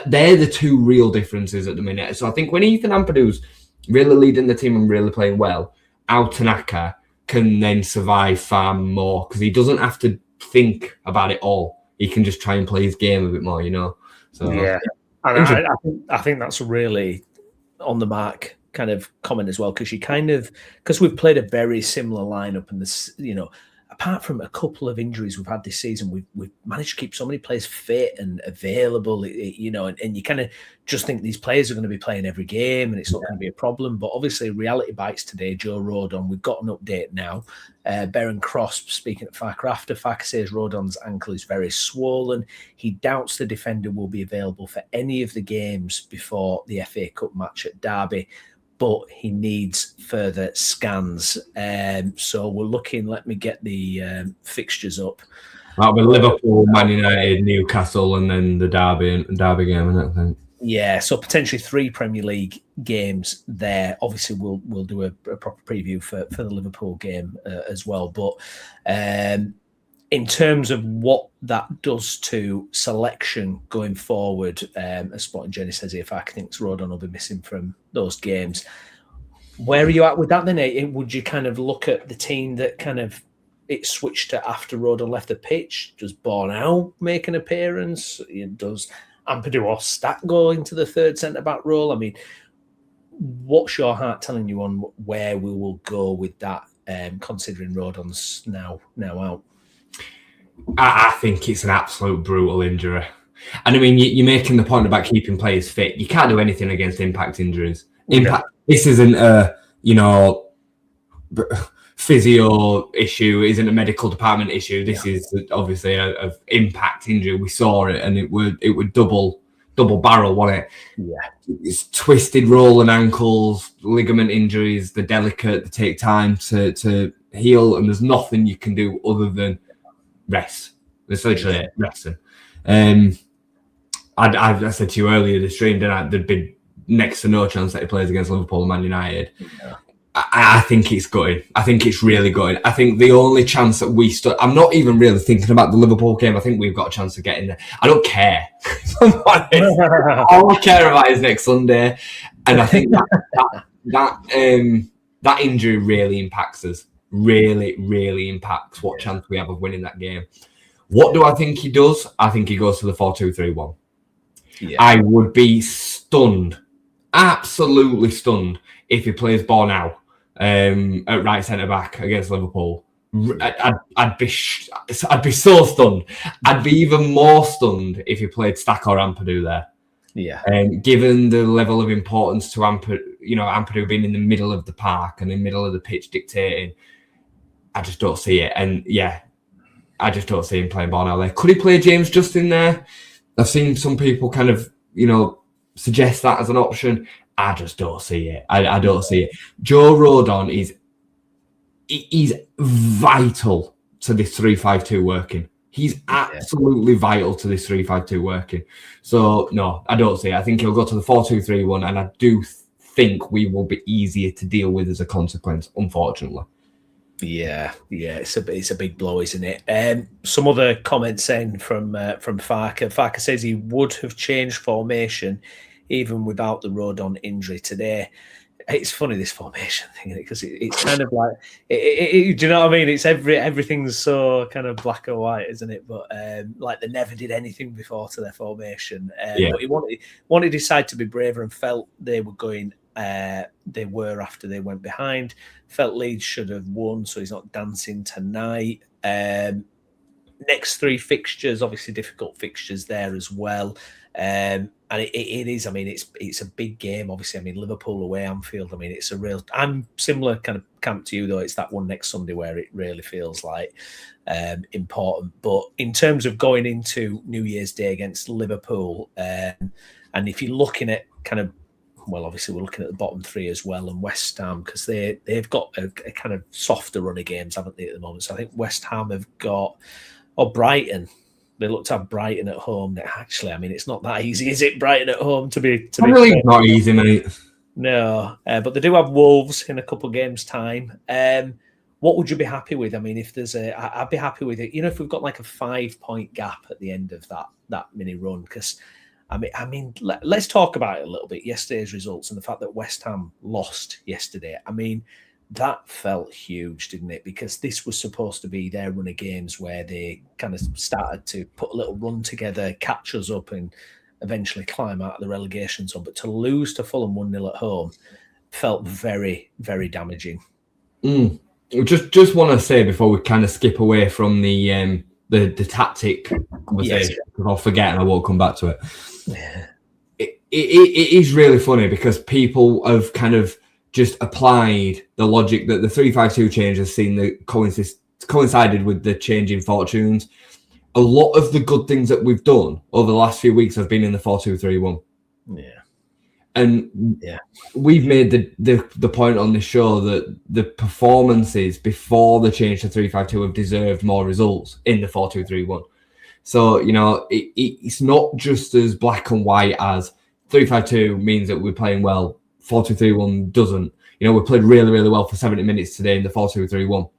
They're the two real differences at the minute. So I think when Ethan Ampadu's really leading the team and really playing well, Ao Tanaka can then survive far more because he doesn't have to think about it all. He can just try and play his game a bit more, So yeah, and I think that's really on the mark kind of comment as well, because we've played a very similar lineup, and this, apart from a couple of injuries we've had this season, we've managed to keep so many players fit and available, and you kind of just think these players are going to be playing every game and it's not going to be a problem. But obviously reality bites today. Joe Rodon, we've got an update now. Baron Cross speaking at Farker after. Farker says Rodon's ankle is very swollen. He doubts the defender will be available for any of the games before the FA Cup match at Derby, but he needs further scans. So we're looking, let me get the fixtures up. That'll be Liverpool, Man United, Newcastle, and then the Derby game, and I think. Yeah, so potentially 3 Premier League games there. Obviously, we'll do a proper preview for the Liverpool game as well. But in terms of what that does to selection going forward, as Sporting Jenny says here, Farker thinks Rodon will be missing from those games. Where are you at with that then? Would you kind of look at the team that kind of it switched to after Rodon left the pitch? Does Bornau make an appearance? Does Ampadu or Stack go into the third centre-back role? I mean, what's your heart telling you on where we will go with that, considering Rodon's now out? I think it's an absolute brutal injury. And I mean, you're making the point about keeping players fit. You can't do anything against impact injuries. This isn't a, physio issue, isn't a medical department issue. This is obviously a impact injury. We saw it, and it would double barrel, wasn't it? Yeah. It's twisted rolling ankles, ligament injuries. They're delicate. They take time to heal, and there's nothing you can do other than rest. It's literally resting. I said to you earlier this stream, didn't I? There'd be next to no chance that he plays against Liverpool and Man United. Yeah. I think it's gutting. I think it's really gutting. I think the only chance that we I'm not even really thinking about the Liverpool game. I think we've got a chance to get in there. I don't care. All I care about is next Sunday. And I think that injury really impacts us. Really, really impacts what chance we have of winning that game. What do I think he does? I think he goes to the 4-2-3-1. Yeah. I would be stunned, absolutely stunned, if he plays Bornau at right centre back against Liverpool. I'd be so stunned. I'd be even more stunned if he played Stack or Ampadu there. Yeah. Given the level of importance to Ampadu being in the middle of the park and in the middle of the pitch dictating, I just don't see it. And I just don't see him playing Bornau there. Could he play James Justin there? I've seen some people kind of, suggest that as an option. I just don't see it. I don't see it. Joe Rodon he's vital to this 3-5-2 working. He's absolutely vital to this 3-5-2 working. So, no, I don't see it. I think he'll go to the 4-2-3-1, and I do think we will be easier to deal with as a consequence, unfortunately. Yeah, it's a big blow, isn't it? Some other comments saying from Farker. Farker says he would have changed formation even without the Rodon injury today. It's funny, this formation thing, because it's kind of like, do you know what I mean? It's everything's so kind of black or white, isn't it? But like they never did anything before to their formation. But he wanted his side to be braver and felt they were going. They were after they went behind. Felt Leeds should have won, so he's not dancing tonight. Next 3 fixtures, obviously difficult fixtures there as well. And it is. I mean, it's a big game. Obviously, I mean Liverpool away, Anfield. I mean, it's a real. I'm similar kind of camp to you though. It's that one next Sunday where it really feels like important. But in terms of going into New Year's Day against Liverpool, and if you're looking at kind of, well, obviously we're looking at the bottom 3 as well, and West Ham, because they've got a kind of softer run of games, haven't they, at the moment? So I think West Ham have got, or Brighton. They looked to have Brighton at home. Actually, I mean, it's not that easy, is it? Brighton at home to be really fair. Not easy, mate. No, but they do have Wolves in a couple of games' time. What would you be happy with? I mean, if there's I'd be happy with it. You know, if we've got like a 5-point gap at the end of that mini run, because I mean, let's talk about it a little bit. Yesterday's results and the fact that West Ham lost yesterday. I mean, that felt huge, didn't it? Because this was supposed to be their run of games where they kind of started to put a little run together, catch us up, and eventually climb out of the relegation zone. But to lose to Fulham 1-0 at home felt very, very damaging. Just want to say before we kind of skip away from the tactic conversation, because I'll forget and I won't come back to it. Yeah. It is really funny because people have kind of just applied the logic that the 3-5-2 change has seen coincided with the change in fortunes. A lot of the good things that we've done over the last few weeks have been in the 4-2-3-1. Yeah. And we've made the point on this show that the performances before the change to 3-5-2 have deserved more results in the 4-2-3-1. So, you know, it's not just as black and white as 3-5-2 means that we're playing well. 4-2-3-1 doesn't. You know, we played really, really well for 70 minutes today in the 4-2-3-1.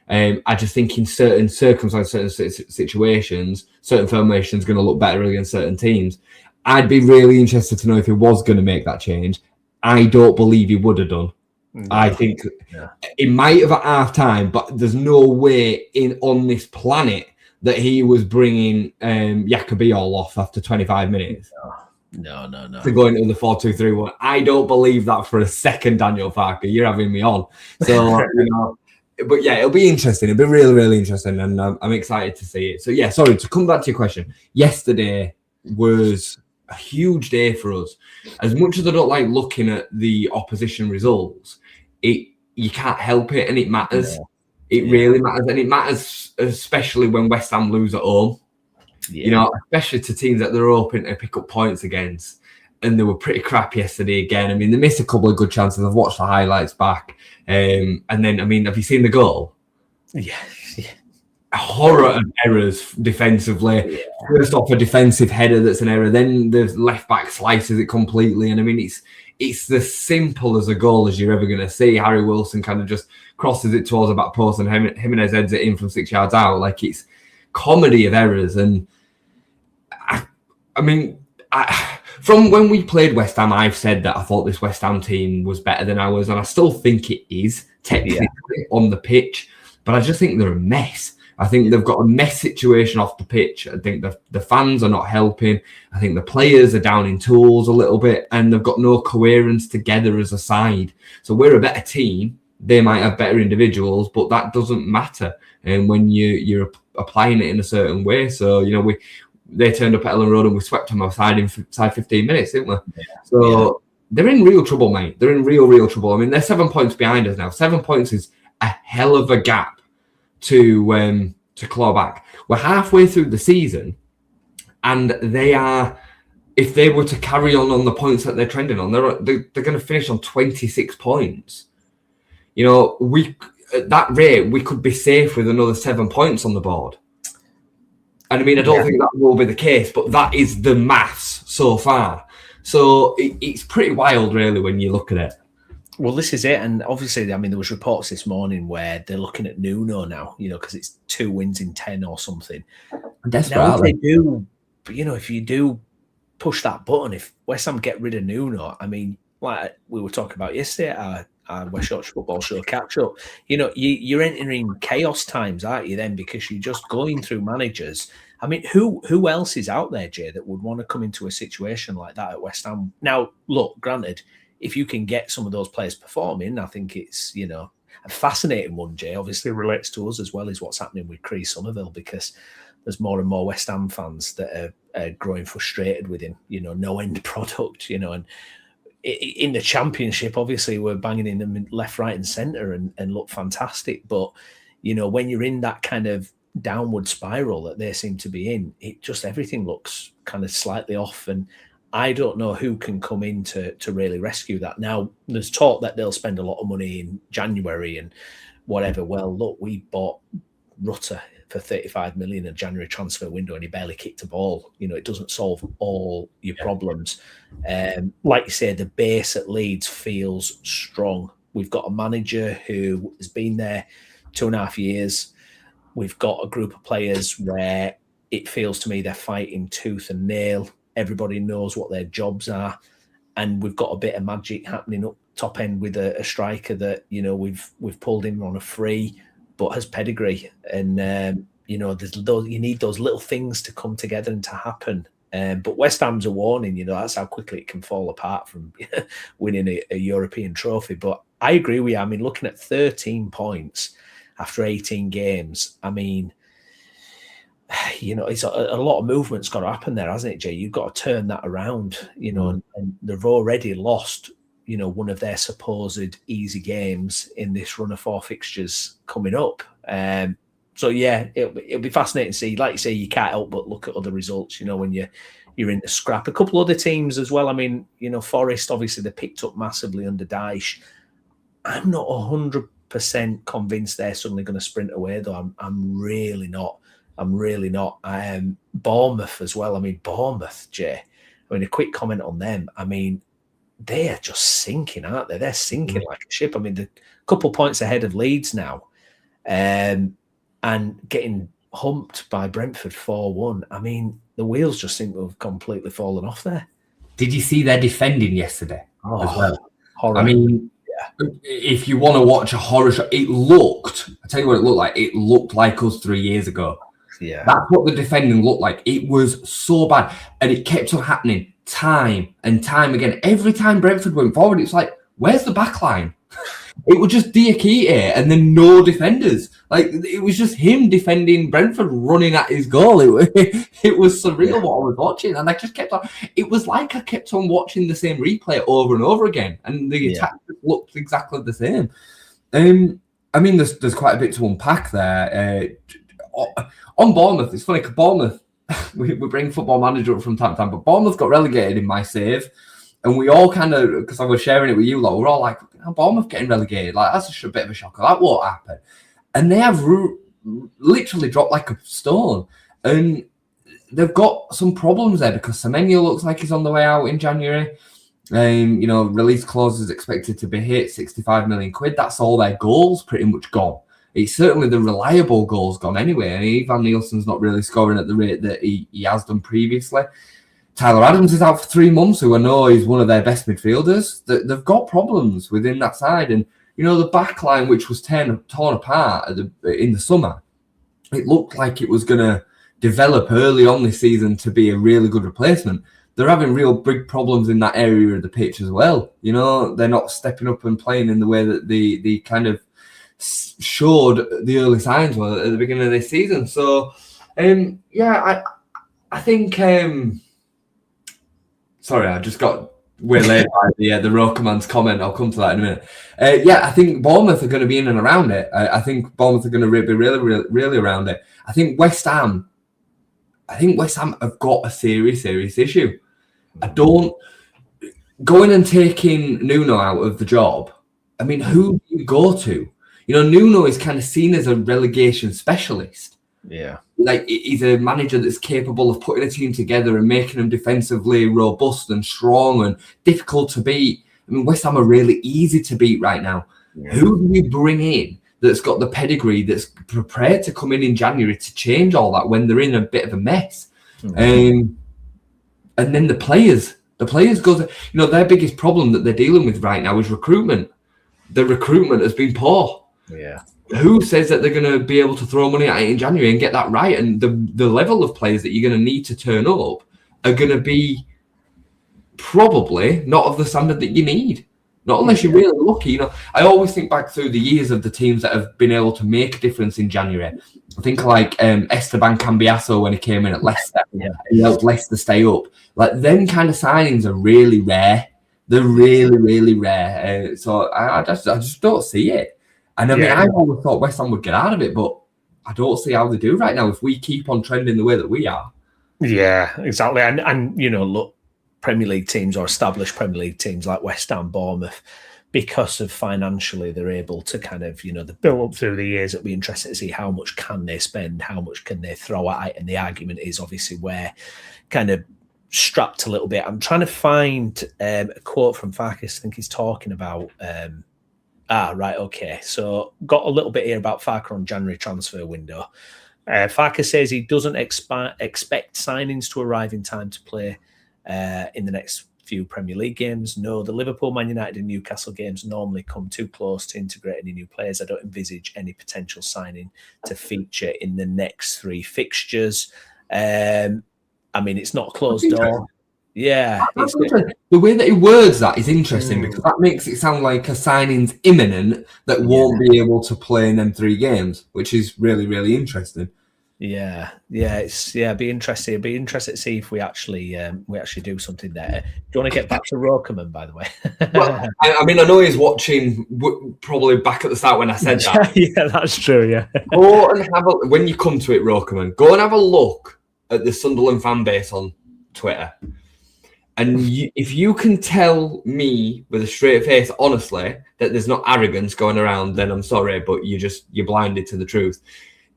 I just think in certain circumstances, certain situations, certain formations going to look better against certain teams. I'd be really interested to know if he was going to make that change. I don't believe he would have done. No. I think it might have at half time, but there's no way on this planet that he was bringing Yacobiol off after 25 minutes. No. To go into the 4-2-3-1. I don't believe that for a second, Daniel Farker. You're having me on. So, you know, but yeah, it'll be interesting. It'll be really, really interesting. And I'm excited to see it. So, yeah, sorry, to come back to your question. Yesterday was a huge day for us. As much as I don't like looking at the opposition results, you can't help it and it matters. It really matters. And it matters especially when West Ham lose at home. You know, especially to teams that they're hoping to pick up points against. And they were pretty crap yesterday again. I mean, they missed a couple of good chances. I've watched the highlights back. And then, I mean, have you seen the goal? Yeah. A horror of errors defensively. Yeah. First off, a defensive header that's an error. Then the left back slices it completely. And I mean, it's as simple as a goal as you're ever going to see. Harry Wilson kind of just crosses it towards the back post and Jimenez heads it in from 6 yards out. Like, it's comedy of errors. And I mean, from when we played West Ham, I've said that I thought this West Ham team was better than ours, and I still think it is technically on the pitch, but I just think they're a mess. I think they've got a mess situation off the pitch. I think the fans are not helping. I think the players are down in tools a little bit, and they've got no coherence together as a side. So we're a better team. They might have better individuals, but that doesn't matter. And when you're applying it in a certain way, so you know they turned up at Ellen Road and we swept them outside inside 15 minutes, didn't we? Yeah. So they're in real trouble, mate. They're in real trouble. I mean, they're 7 points behind us now. 7 points is a hell of a gap to claw back. We're halfway through the season, and they are. If they were to carry on the points that they're trending on, they're going to finish on 26 points. You know, at that rate, we could be safe with another 7 points on the board. And I mean, I don't think that will be the case, but that is the maths so far. So it's pretty wild, really, when you look at it. Well, this is it. And obviously, I mean, there was reports this morning where they're looking at Nuno now, you know, because it's 2 wins in 10 or something. Now, if they do, you know, if you do push that button, if West Ham get rid of Nuno, I mean, like we were talking about yesterday, our West Yorkshire Football Show catch-up, you know, you're entering chaos times, aren't you, then, because you're just going through managers. I mean, who else is out there, Jay, that would want to come into a situation like that at West Ham? Now, look, granted, if you can get some of those players performing, I think it's, you know, a fascinating one, Jay. Obviously relates to us as well as what's happening with Chris Somerville, because there's more and more West Ham fans that are growing frustrated with him, you know, no end product, you know, and in the Championship, obviously, we're banging in them left, right, and centre and look fantastic. But, you know, when you're in that kind of downward spiral that they seem to be in, it just everything looks kind of slightly off. And I don't know who can come in to really rescue that. Now, there's talk that they'll spend a lot of money in January and whatever. Well, look, we bought Rutter for 35 million in January transfer window and he barely kicked a ball. You know, it doesn't solve all your problems. Like you say, the base at Leeds feels strong. We've got a manager who has been there 2.5 years. We've got a group of players where it feels to me they're fighting tooth and nail. Everybody knows what their jobs are. And we've got a bit of magic happening up top end with a striker that, you know, we've pulled in on a free, but has pedigree. And, you know, you need those little things to come together and to happen. But West Ham's a warning, you know, that's how quickly it can fall apart from winning a European trophy. But I agree with you. I mean, looking at 13 points after 18 games, I mean, you know, it's a lot of movement's got to happen there, hasn't it, Jay? You've got to turn that around, you know, and they've already lost, you know, one of their supposed easy games in this run of 4 fixtures coming up. So, yeah, it'll be fascinating to see. Like you say, you can't help but look at other results, you know, when you're in the scrap. A couple other teams as well. I mean, you know, Forest, obviously, they picked up massively under Dyche. I'm not 100% convinced they're suddenly going to sprint away, though. I'm really not. Bournemouth as well. I mean, Bournemouth, Jay. I mean, a quick comment on them. I mean, they are just sinking, aren't they? They're sinking like a ship. I mean, they're a couple points ahead of Leeds now, and getting humped by Brentford 4-1. I mean, the wheels just seem to have completely fallen off there. Did you see their defending yesterday as well? Horror. I mean, if you want to watch a horror show, I tell you what it looked like. It looked like us 3 years ago. Yeah, that's what the defending looked like. It was so bad, and it kept on happening time and time again. Every time Brentford went forward, it's like, where's the back line? It was just Diakite and then no defenders. Like, it was just him defending Brentford, running at his goal. It was surreal what I was watching, and I just kept on. It was like I kept on watching the same replay over and over again, and the attack looked exactly the same. I mean, there's quite a bit to unpack there. On Bournemouth, it's funny because Bournemouth, we bring Football Manager up from time to time, but Bournemouth got relegated in my save, and we all kind of, because I was sharing it with you, we're all like, Bournemouth getting relegated, like that's a bit of a shocker. That won't happen. And they have literally dropped like a stone, and they've got some problems there because Semenyo looks like he's on the way out in January. You know, release clause is expected to be hit, 65 million quid. That's all their goals pretty much gone. It's certainly the reliable goals gone anyway. And Ivan Nielsen's not really scoring at the rate that he has done previously. Tyler Adams is out for 3 months, who I know is one of their best midfielders. They've got problems within that side. And, you know, the back line, which was torn apart in the summer, it looked like it was going to develop early on this season to be a really good replacement. They're having real big problems in that area of the pitch as well. You know, they're not stepping up and playing in the way that the kind of showed the early signs were at the beginning of this season. So, I think. Sorry, I just got waylaid by the Rokerman's comment. I'll come to that in a minute. I think Bournemouth are going to be in and around it. I think Bournemouth are going to be really around it. I think West Ham have got a serious issue. Going and taking Nuno out of the job. I mean, who do you go to? You know, Nuno is kind of seen as a relegation specialist. Yeah. Like, he's a manager that's capable of putting a team together and making them defensively robust and strong and difficult to beat. I mean, West Ham are really easy to beat right now. Yeah. Who do you bring in that's got the pedigree, that's prepared to come in January to change all that when they're in a bit of a mess? Mm-hmm. And then the players go to, you know, their biggest problem that they're dealing with right now is recruitment. The recruitment has been poor. Yeah. Who says that they're going to be able to throw money at it in January and get that right? And the level of players that you're going to need to turn up are going to be probably not of the standard that you need. Not unless you're really lucky. You know, I always think back through the years of the teams that have been able to make a difference in January. I think like Esteban Cambiasso when he came in at Leicester. Yeah. He helped Leicester stay up. Like, them kind of signings are really rare. They're really rare. So I just don't see it. And I mean, I always thought West Ham would get out of it, but I don't see how they do right now if we keep on trending the way that we are. Yeah, exactly. And you know, look, Premier League teams or established Premier League teams like West Ham, Bournemouth, because of financially, they're able to kind of, the build up through the years. It'll be interesting to see how much can they spend, how much can they throw at it. And the argument is obviously where kind of strapped a little bit. I'm trying to find a quote from Farkas. I think he's talking about, right, okay. So got a little bit here about Farkas on January transfer window. Farkas says he doesn't expect signings to arrive in time to play in the next few Premier League games. No, the Liverpool, Man United and Newcastle games normally come too close to integrating any new players. I don't envisage any potential signing to feature in the next 3 fixtures. I mean, it's not a closed door. Yeah. The way that he words that is interesting because that makes it sound like a signing's imminent that won't be able to play in them 3 games, which is really, really interesting. Yeah, it'd be interesting. It'd be interesting to see if we actually do something there. Do you want to get back to Rokerman, by the way? Well, I mean, I know he's watching probably back at the start when I said that. Yeah, that's true. Yeah. Go and have when you come to it, Rokerman, go and have a look at the Sunderland fan base on Twitter. And if you can tell me with a straight face, honestly, that there's not arrogance going around, then I'm sorry, but you're blinded to the truth.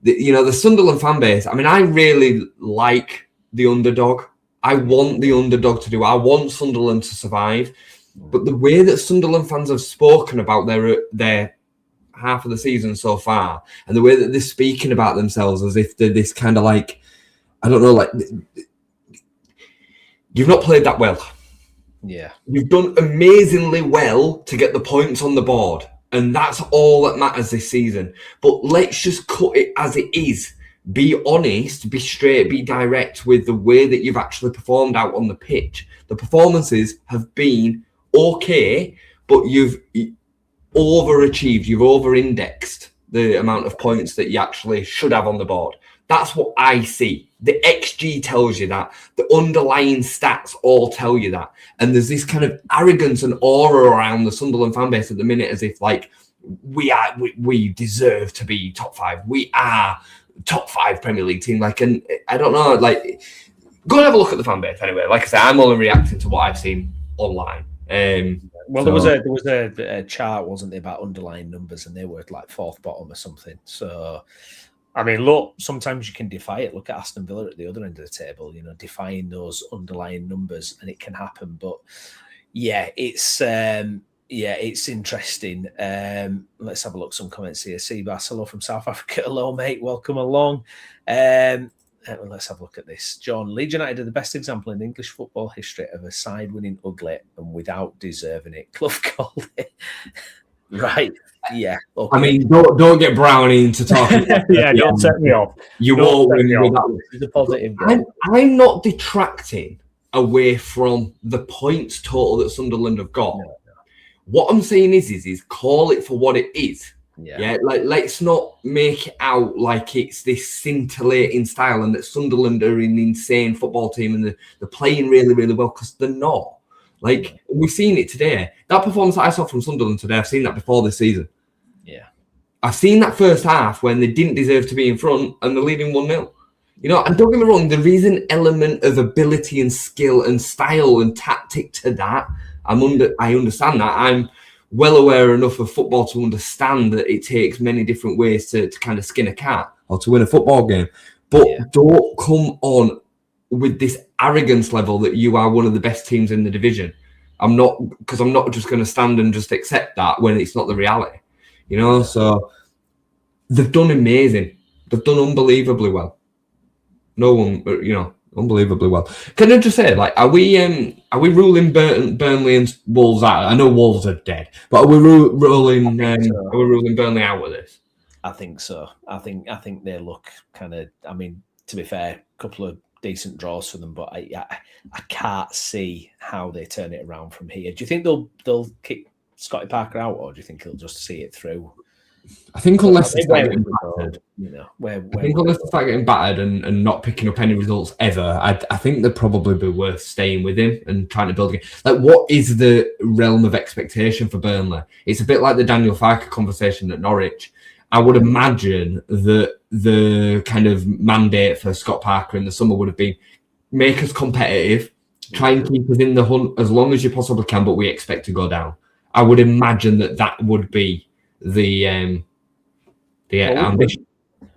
The Sunderland fan base, I mean, I really like the underdog. I want the underdog to do. I want Sunderland to survive. But the way that Sunderland fans have spoken about their half of the season so far, and the way that they're speaking about themselves as if they're this kind of like, I don't know, like, you've not played that well. Yeah. You've done amazingly well to get the points on the board. And that's all that matters this season. But let's just cut it as it is. Be honest, be straight, be direct with the way that you've actually performed out on the pitch. The performances have been okay, but you've overachieved. You've over-indexed the amount of points that you actually should have on the board. That's what I see. The XG tells you that. The underlying stats all tell you that. And there's this kind of arrogance and aura around the Sunderland fan base at the minute, as if like we deserve to be top 5. We are top 5 Premier League team. Like, and I don't know. Like, go and have a look at the fan base anyway. Like I said, I'm only reacting to what I've seen online. Well, there was a chart, wasn't there, about underlying numbers, and they were like 4th bottom or something. So. I mean, look, sometimes you can defy it. Look at Aston Villa at the other end of the table, defying those underlying numbers, and it can happen. But it's interesting. Let's have a look. Some comments here. Seabass, hello from South Africa. Hello, mate. Welcome along. Let's have a look at this. John, Leeds United are the best example in English football history of a side winning ugly and without deserving it. Clough called it. Right. Yeah. Okay. I mean, don't get Browney into talking. Don't set me off. You won't win with that. It's a positive. I'm not detracting away from the points total that Sunderland have got. No. What I'm saying is call it for what it is. Yeah. Like, let's not make it out like it's this scintillating style and that Sunderland are an insane football team and they're playing really, really well, because they're not. Like, we've seen it today. That performance that I saw from Sunderland today, I've seen that before this season. Yeah. I've seen that first half when they didn't deserve to be in front and they're leading 1-0. And don't get me wrong, there is an element of ability and skill and style and tactic to that. I understand that. I'm well aware enough of football to understand that it takes many different ways to kind of skin a cat or to win a football game. But don't come on with this arrogance level that you are one of the best teams in the division. I'm not just going to stand and just accept that when it's not the reality, So they've done amazing. They've done unbelievably well. No one, unbelievably well. Can I just say, like, are we ruling Burnley and Wolves out? I know Wolves are dead, but are we ruling Burnley out with this? I think so. I think they look kind of. I mean, to be fair, a couple of decent draws for them, but I can't see how they turn it around from here. Do you think they'll kick Scotty Parker out, or do you think he'll just see it through? I think unless they start getting battered, unless they start getting battered and not picking up any results ever, I think they'd probably be worth staying with him and trying to build again. Like, what is the realm of expectation for Burnley? It's a bit like the Daniel Farke conversation at Norwich. I would imagine that the kind of mandate for Scott Parker in the summer would have been make us competitive, try and keep us in the hunt as long as you possibly can, but we expect to go down. I would imagine that would be the ambition.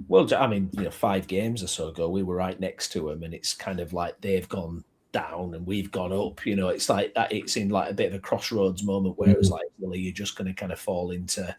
Well, I mean, 5 games or so ago, we were right next to them, and it's kind of like they've gone down and we've gone up. It's like that. It's in like a bit of a crossroads moment where it's like, well, you're just going to kind of fall into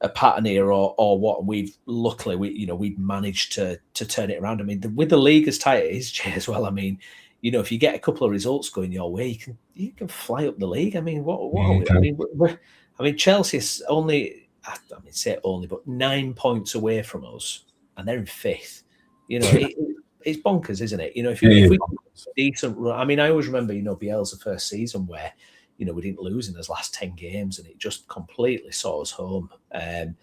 a pattern here or what. And we've luckily we've managed to turn it around. I mean, with the league as tight it is, Jay, as well. I mean, if you get a couple of results going your way, you can fly up the league. I mean, what are we? I mean, Chelsea's only. I mean, say only, but 9 points away from us, and they're in 5th. It's bonkers, isn't it? If we decent run. I mean, I always remember, Bielsa's first season where, we didn't lose in his last 10 games, and it just completely saw us home. And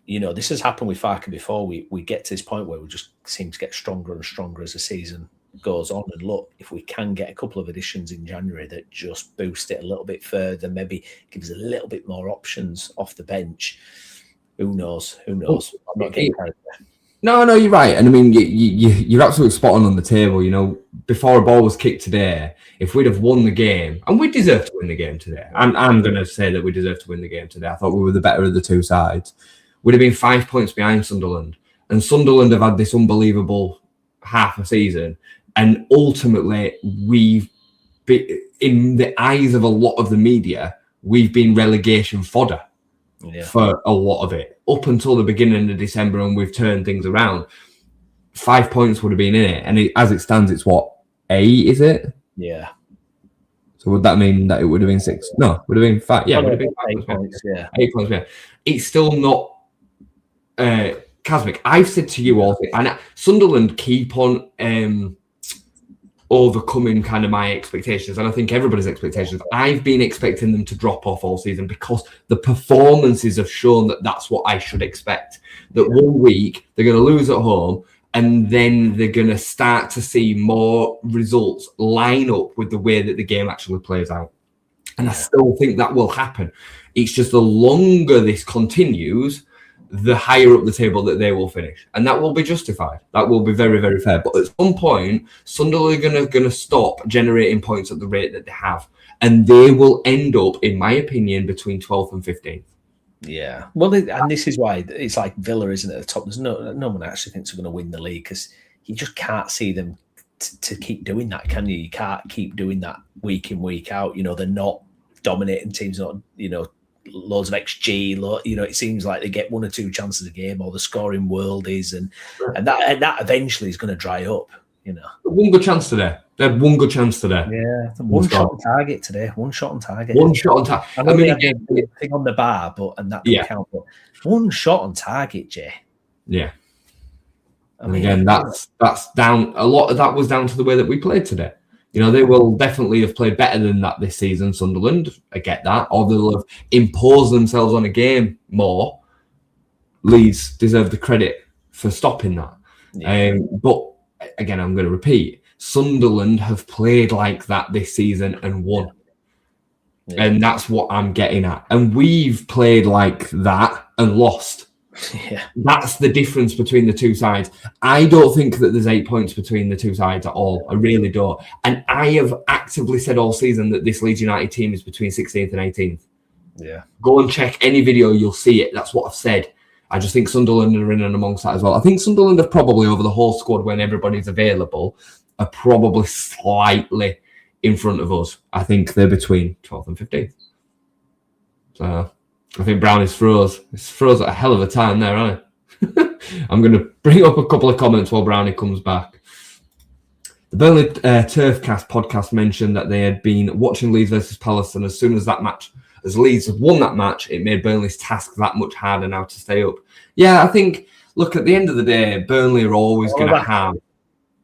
this has happened with Farke before. We get to this point where we just seem to get stronger and stronger as the season goes on. And look, if we can get a couple of additions in January that just boost it a little bit further, maybe give us a little bit more options off the bench, who knows? I'm not getting carried away. No, you're right. And I mean, you're absolutely spot on the table. Before a ball was kicked today, if we'd have won the game, and we deserve to win the game today, I'm going to say that we deserve to win the game today. I thought we were the better of the two sides. We'd have been 5 points behind Sunderland. And Sunderland have had this unbelievable half a season. And ultimately, we've been, in the eyes of a lot of the media, we've been relegation fodder for a lot of it. Up until the beginning of December, and we've turned things around. 5 points would have been in it. And as it stands, it's what, 8, is it? Yeah. So would that mean that it would have been 6? No, it would have been 5. Yeah, it would have been 8 points. Yeah. 8 points, yeah. It's still not cosmic. I've said to you all, and Sunderland keep on overcoming kind of my expectations, and I think everybody's expectations. I've been expecting them to drop off all season because the performances have shown that that's what I should expect. That 1 week they're going to lose at home, and then they're going to start to see more results line up with the way that the game actually plays out. And I still think that will happen. It's just the longer this continues, the higher up the table that they will finish. And that will be justified. That will be very, very fair. But at some point, Sunderland are going to stop generating points at the rate that they have. And they will end up, in my opinion, between 12th and 15th. Yeah. Well, and this is why it's like Villa isn't at the top. There's no one actually thinks they're going to win the league because you just can't see them to keep doing that, can you? You can't keep doing that week in, week out. They're not dominating teams, not, loads of XG, it seems like they get 1 or 2 chances a game, or the scoring world is, and that eventually is going to dry up. One good chance today. They had 1 good chance today. Yeah, one shot on target today. 1 shot on target. 1 shot on target. I mean, again, thing on the bar, and that doesn't count. But 1 shot on target, Jay. Yeah. And again, that's down. A lot of that was down to the way that we played today. They will definitely have played better than that this season, Sunderland. I get that. Or they'll have imposed themselves on a game more. Leeds deserve the credit for stopping that. Yeah. But again, I'm going to repeat, Sunderland have played like that this season and won. Yeah. And that's what I'm getting at. And we've played like that and lost. Yeah, that's the difference between the two sides. I don't think that there's 8 points between the two sides at all. I really don't. And I have actively said all season that this Leeds United team is between 16th and 18th. Yeah. Go and check any video, you'll see it. That's what I've said. I just think Sunderland are in and amongst that as well. I think Sunderland have probably, over the whole squad when everybody's available, are probably slightly in front of us. I think they're between 12th and 15th. So I think Browney's froze. It's froze at a hell of a time there, aren't it? I'm going to bring up a couple of comments while Browney comes back. The Burnley Turfcast podcast mentioned that they had been watching Leeds versus Palace, and as soon as Leeds had won that match, it made Burnley's task that much harder now to stay up. Yeah, I think, look, at the end of the day, Burnley are always going to have...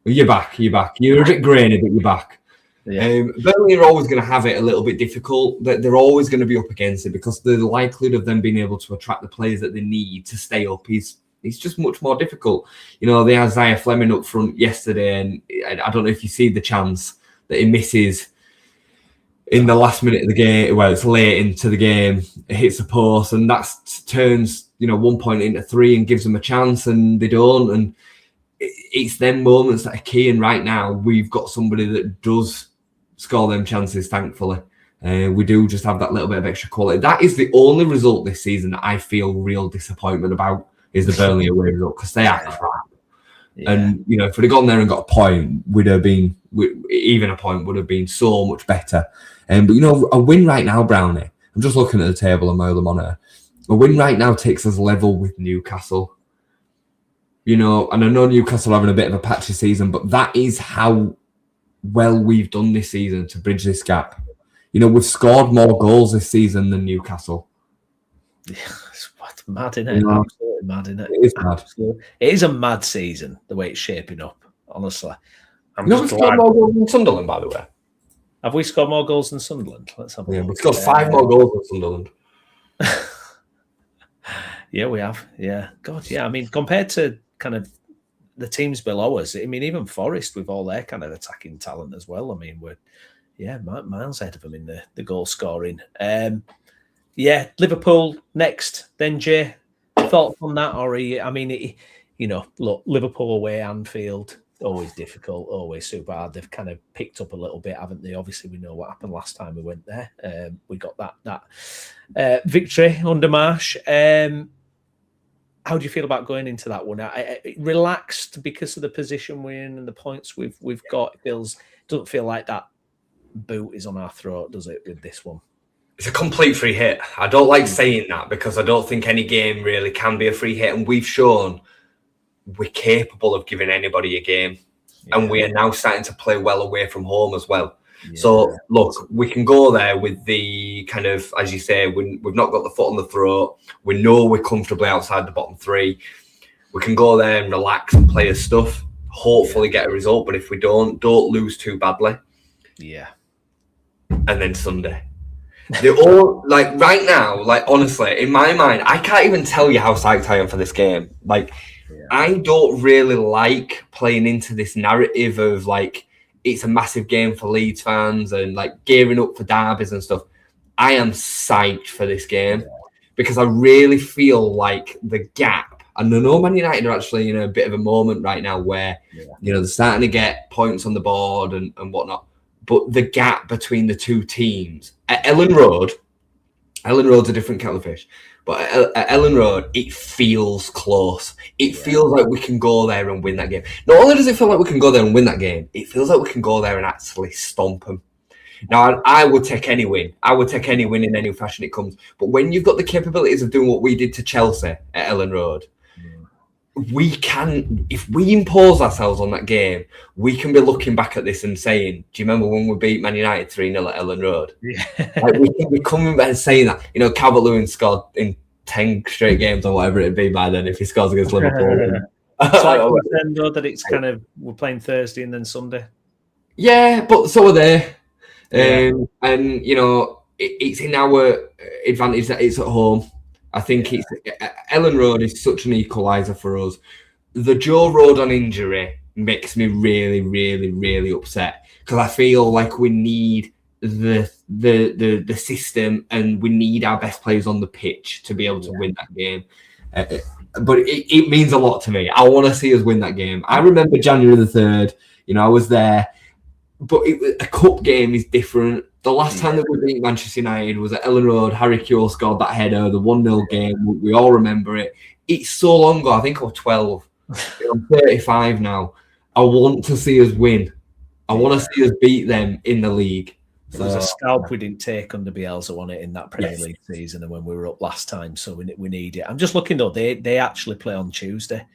You're back. You're a bit grainy, but you're back. Yeah. Burnley are always going to have it a little bit difficult. They're always going to be up against it because the likelihood of them being able to attract the players that they need to stay up is just much more difficult. They had Isaiah Fleming up front yesterday, and I don't know if you see the chance that he misses in the last minute of the game. Well, it's late into the game, it hits the post, and that turns 1 point into 3 and gives them a chance, and they don't. And it's them moments that are key. And right now, we've got somebody that does score them chances, thankfully. We do just have that little bit of extra quality. That is the only result this season that I feel real disappointment about, is the Burnley away result, because they are crap. Yeah. And, if we'd have gone there and got a point, even a point would have been so much better. But, a win right now, Browney, I'm just looking at the table and while I'm on it. A win right now takes us level with Newcastle. And I know Newcastle are having a bit of a patchy season, but that is how well we've done this season to bridge this gap. We've scored more goals this season than Newcastle. Yeah, it's mad, isn't it? Absolutely mad, isn't it? It is mad. It is a mad season, the way it's shaping up, honestly. We've scored more goals than Sunderland, by the way. Have we scored more goals than Sunderland? Let's have a look. We've scored 5 more goals than Sunderland. Yeah, we have. Yeah. God, yeah. I mean, compared to kind of the teams below us, I mean, even Forest with all their kind of attacking talent as well. I mean, we're miles ahead of them in the goal scoring. Liverpool next, then Jay. Thoughts on that? Or look, Liverpool away, Anfield, always difficult, always super hard. They've kind of picked up a little bit, haven't they? Obviously, we know what happened last time we went there. We got that victory under Marsh. How do you feel about going into that one? Relaxed because of the position we're in and the points we've got. Doesn't feel like that boot is on our throat, does it, with this one? It's a complete free hit. I don't like saying that because I don't think any game really can be a free hit, and we've shown we're capable of giving anybody a game, and we are now starting to play well away from home as well. Yeah. So, look, we can go there with the kind of, as you say, we've not got the foot on the throat. We know we're comfortably outside the bottom 3. We can go there and relax and play our stuff, hopefully get a result. But if we don't lose too badly. Yeah. And then Sunday. They're all, right now, honestly, in my mind, I can't even tell you how psyched I am for this game. I don't really like playing into this narrative of, it's a massive game for Leeds fans and gearing up for derbies and stuff. I am psyched for this game because I really feel like the gap, and I know Man United are actually in a bit of a moment right now where they're starting to get points on the board and whatnot, but the gap between the two teams at Ellen Road's a different kettle of fish. But at Ellen Road, it feels close. It feels like we can go there and win that game. Not only does it feel like we can go there and win that game, it feels like we can go there and actually stomp them. Now, I would take any win. I would take any win in any fashion it comes. But when you've got the capabilities of doing what we did to Chelsea at Ellen Road, we can, if we impose ourselves on that game, we can be looking back at this and saying, do you remember when we beat Man United 3-0 at Ellen Road? Yeah. We can be coming back and saying that. Calvert-Lewin scored in 10 straight games or whatever it'd be by then if he scores against Liverpool. It's though, that it's kind of, we're playing Thursday and then Sunday. Yeah, but so are they. And, it's in our advantage that it's at home. I think Ellen Road is such an equaliser for us. The Joe Rodon injury makes me really, really, really upset because I feel like we need the system and we need our best players on the pitch to be able to win that game. But it means a lot to me. I want to see us win that game. I remember January the 3rd. I was there, but a cup game is different. The last time that we beat Manchester United was at Ellen Road. Harry Kewell scored that header, the 1-0 game. We all remember it. It's so long ago. I think I was 12. I'm 35 now. I want to see us win. I want to see us beat them in the league. There was a scalp we didn't take under Bielsa on it in that Premier League season and when we were up last time, so we need it. I'm just looking, though. They actually play on Tuesday.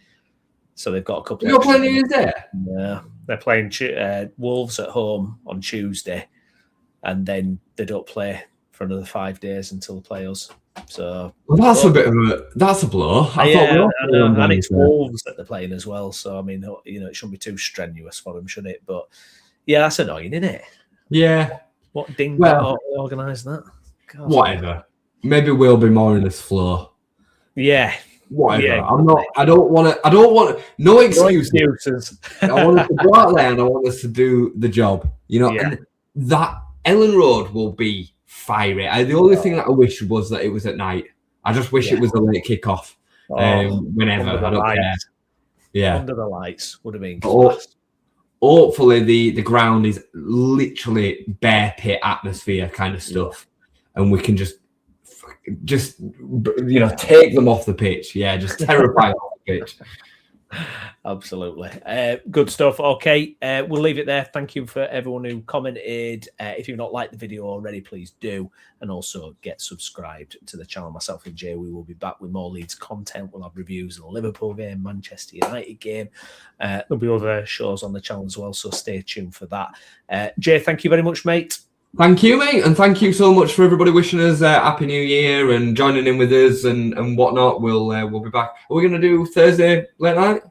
So they've got a couple You're playing Tuesday? Yeah. They're playing Wolves at home on Tuesday. And then they don't play for another 5 days until they play us. So that's a blow. And it's Wolves that they're playing as well. So I mean, it shouldn't be too strenuous for them, should it? But yeah, that's annoying, isn't it? Yeah. What ding organised that? God, whatever. Maybe we'll be more in this flow. Yeah. Whatever. Yeah, I don't want no excuses. I want us to go out there and I want us to do the job. And that Ellen Road will be fiery. The only thing that I wish was that it was at night. I just wish it was a late kickoff. Whenever. I don't care. Yeah. Under the lights would have been class. hopefully the ground is literally bear pit atmosphere kind of stuff, and we can just take them off the pitch. Yeah, just terrify them off the pitch. Absolutely. Good stuff. Okay, we'll leave it there. Thank you for everyone who commented. If you've not liked the video already, please do. And also get subscribed to the channel. Myself and Jay, we will be back with more Leeds content. We'll have reviews of the Liverpool game, Manchester United game. There'll be other shows on the channel as well, so stay tuned for that. Jay, thank you very much, mate. Thank you, mate. And thank you so much for everybody wishing us Happy New Year and joining in with us and whatnot. We'll be back. Are we going to do Thursday late night?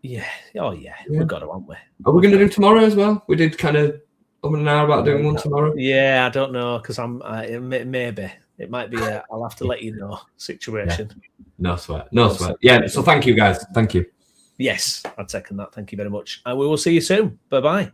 Yeah. Oh, yeah. We've got to, haven't we? Are we going to do tomorrow as well? We did kind of an hour about doing one tomorrow. Yeah, I don't know, because maybe. It might be I'll have to let you know situation. Yeah. No sweat. Yeah, so thank you, guys. Thank you. Yes, I'd second that. Thank you very much. And we will see you soon. Bye-bye.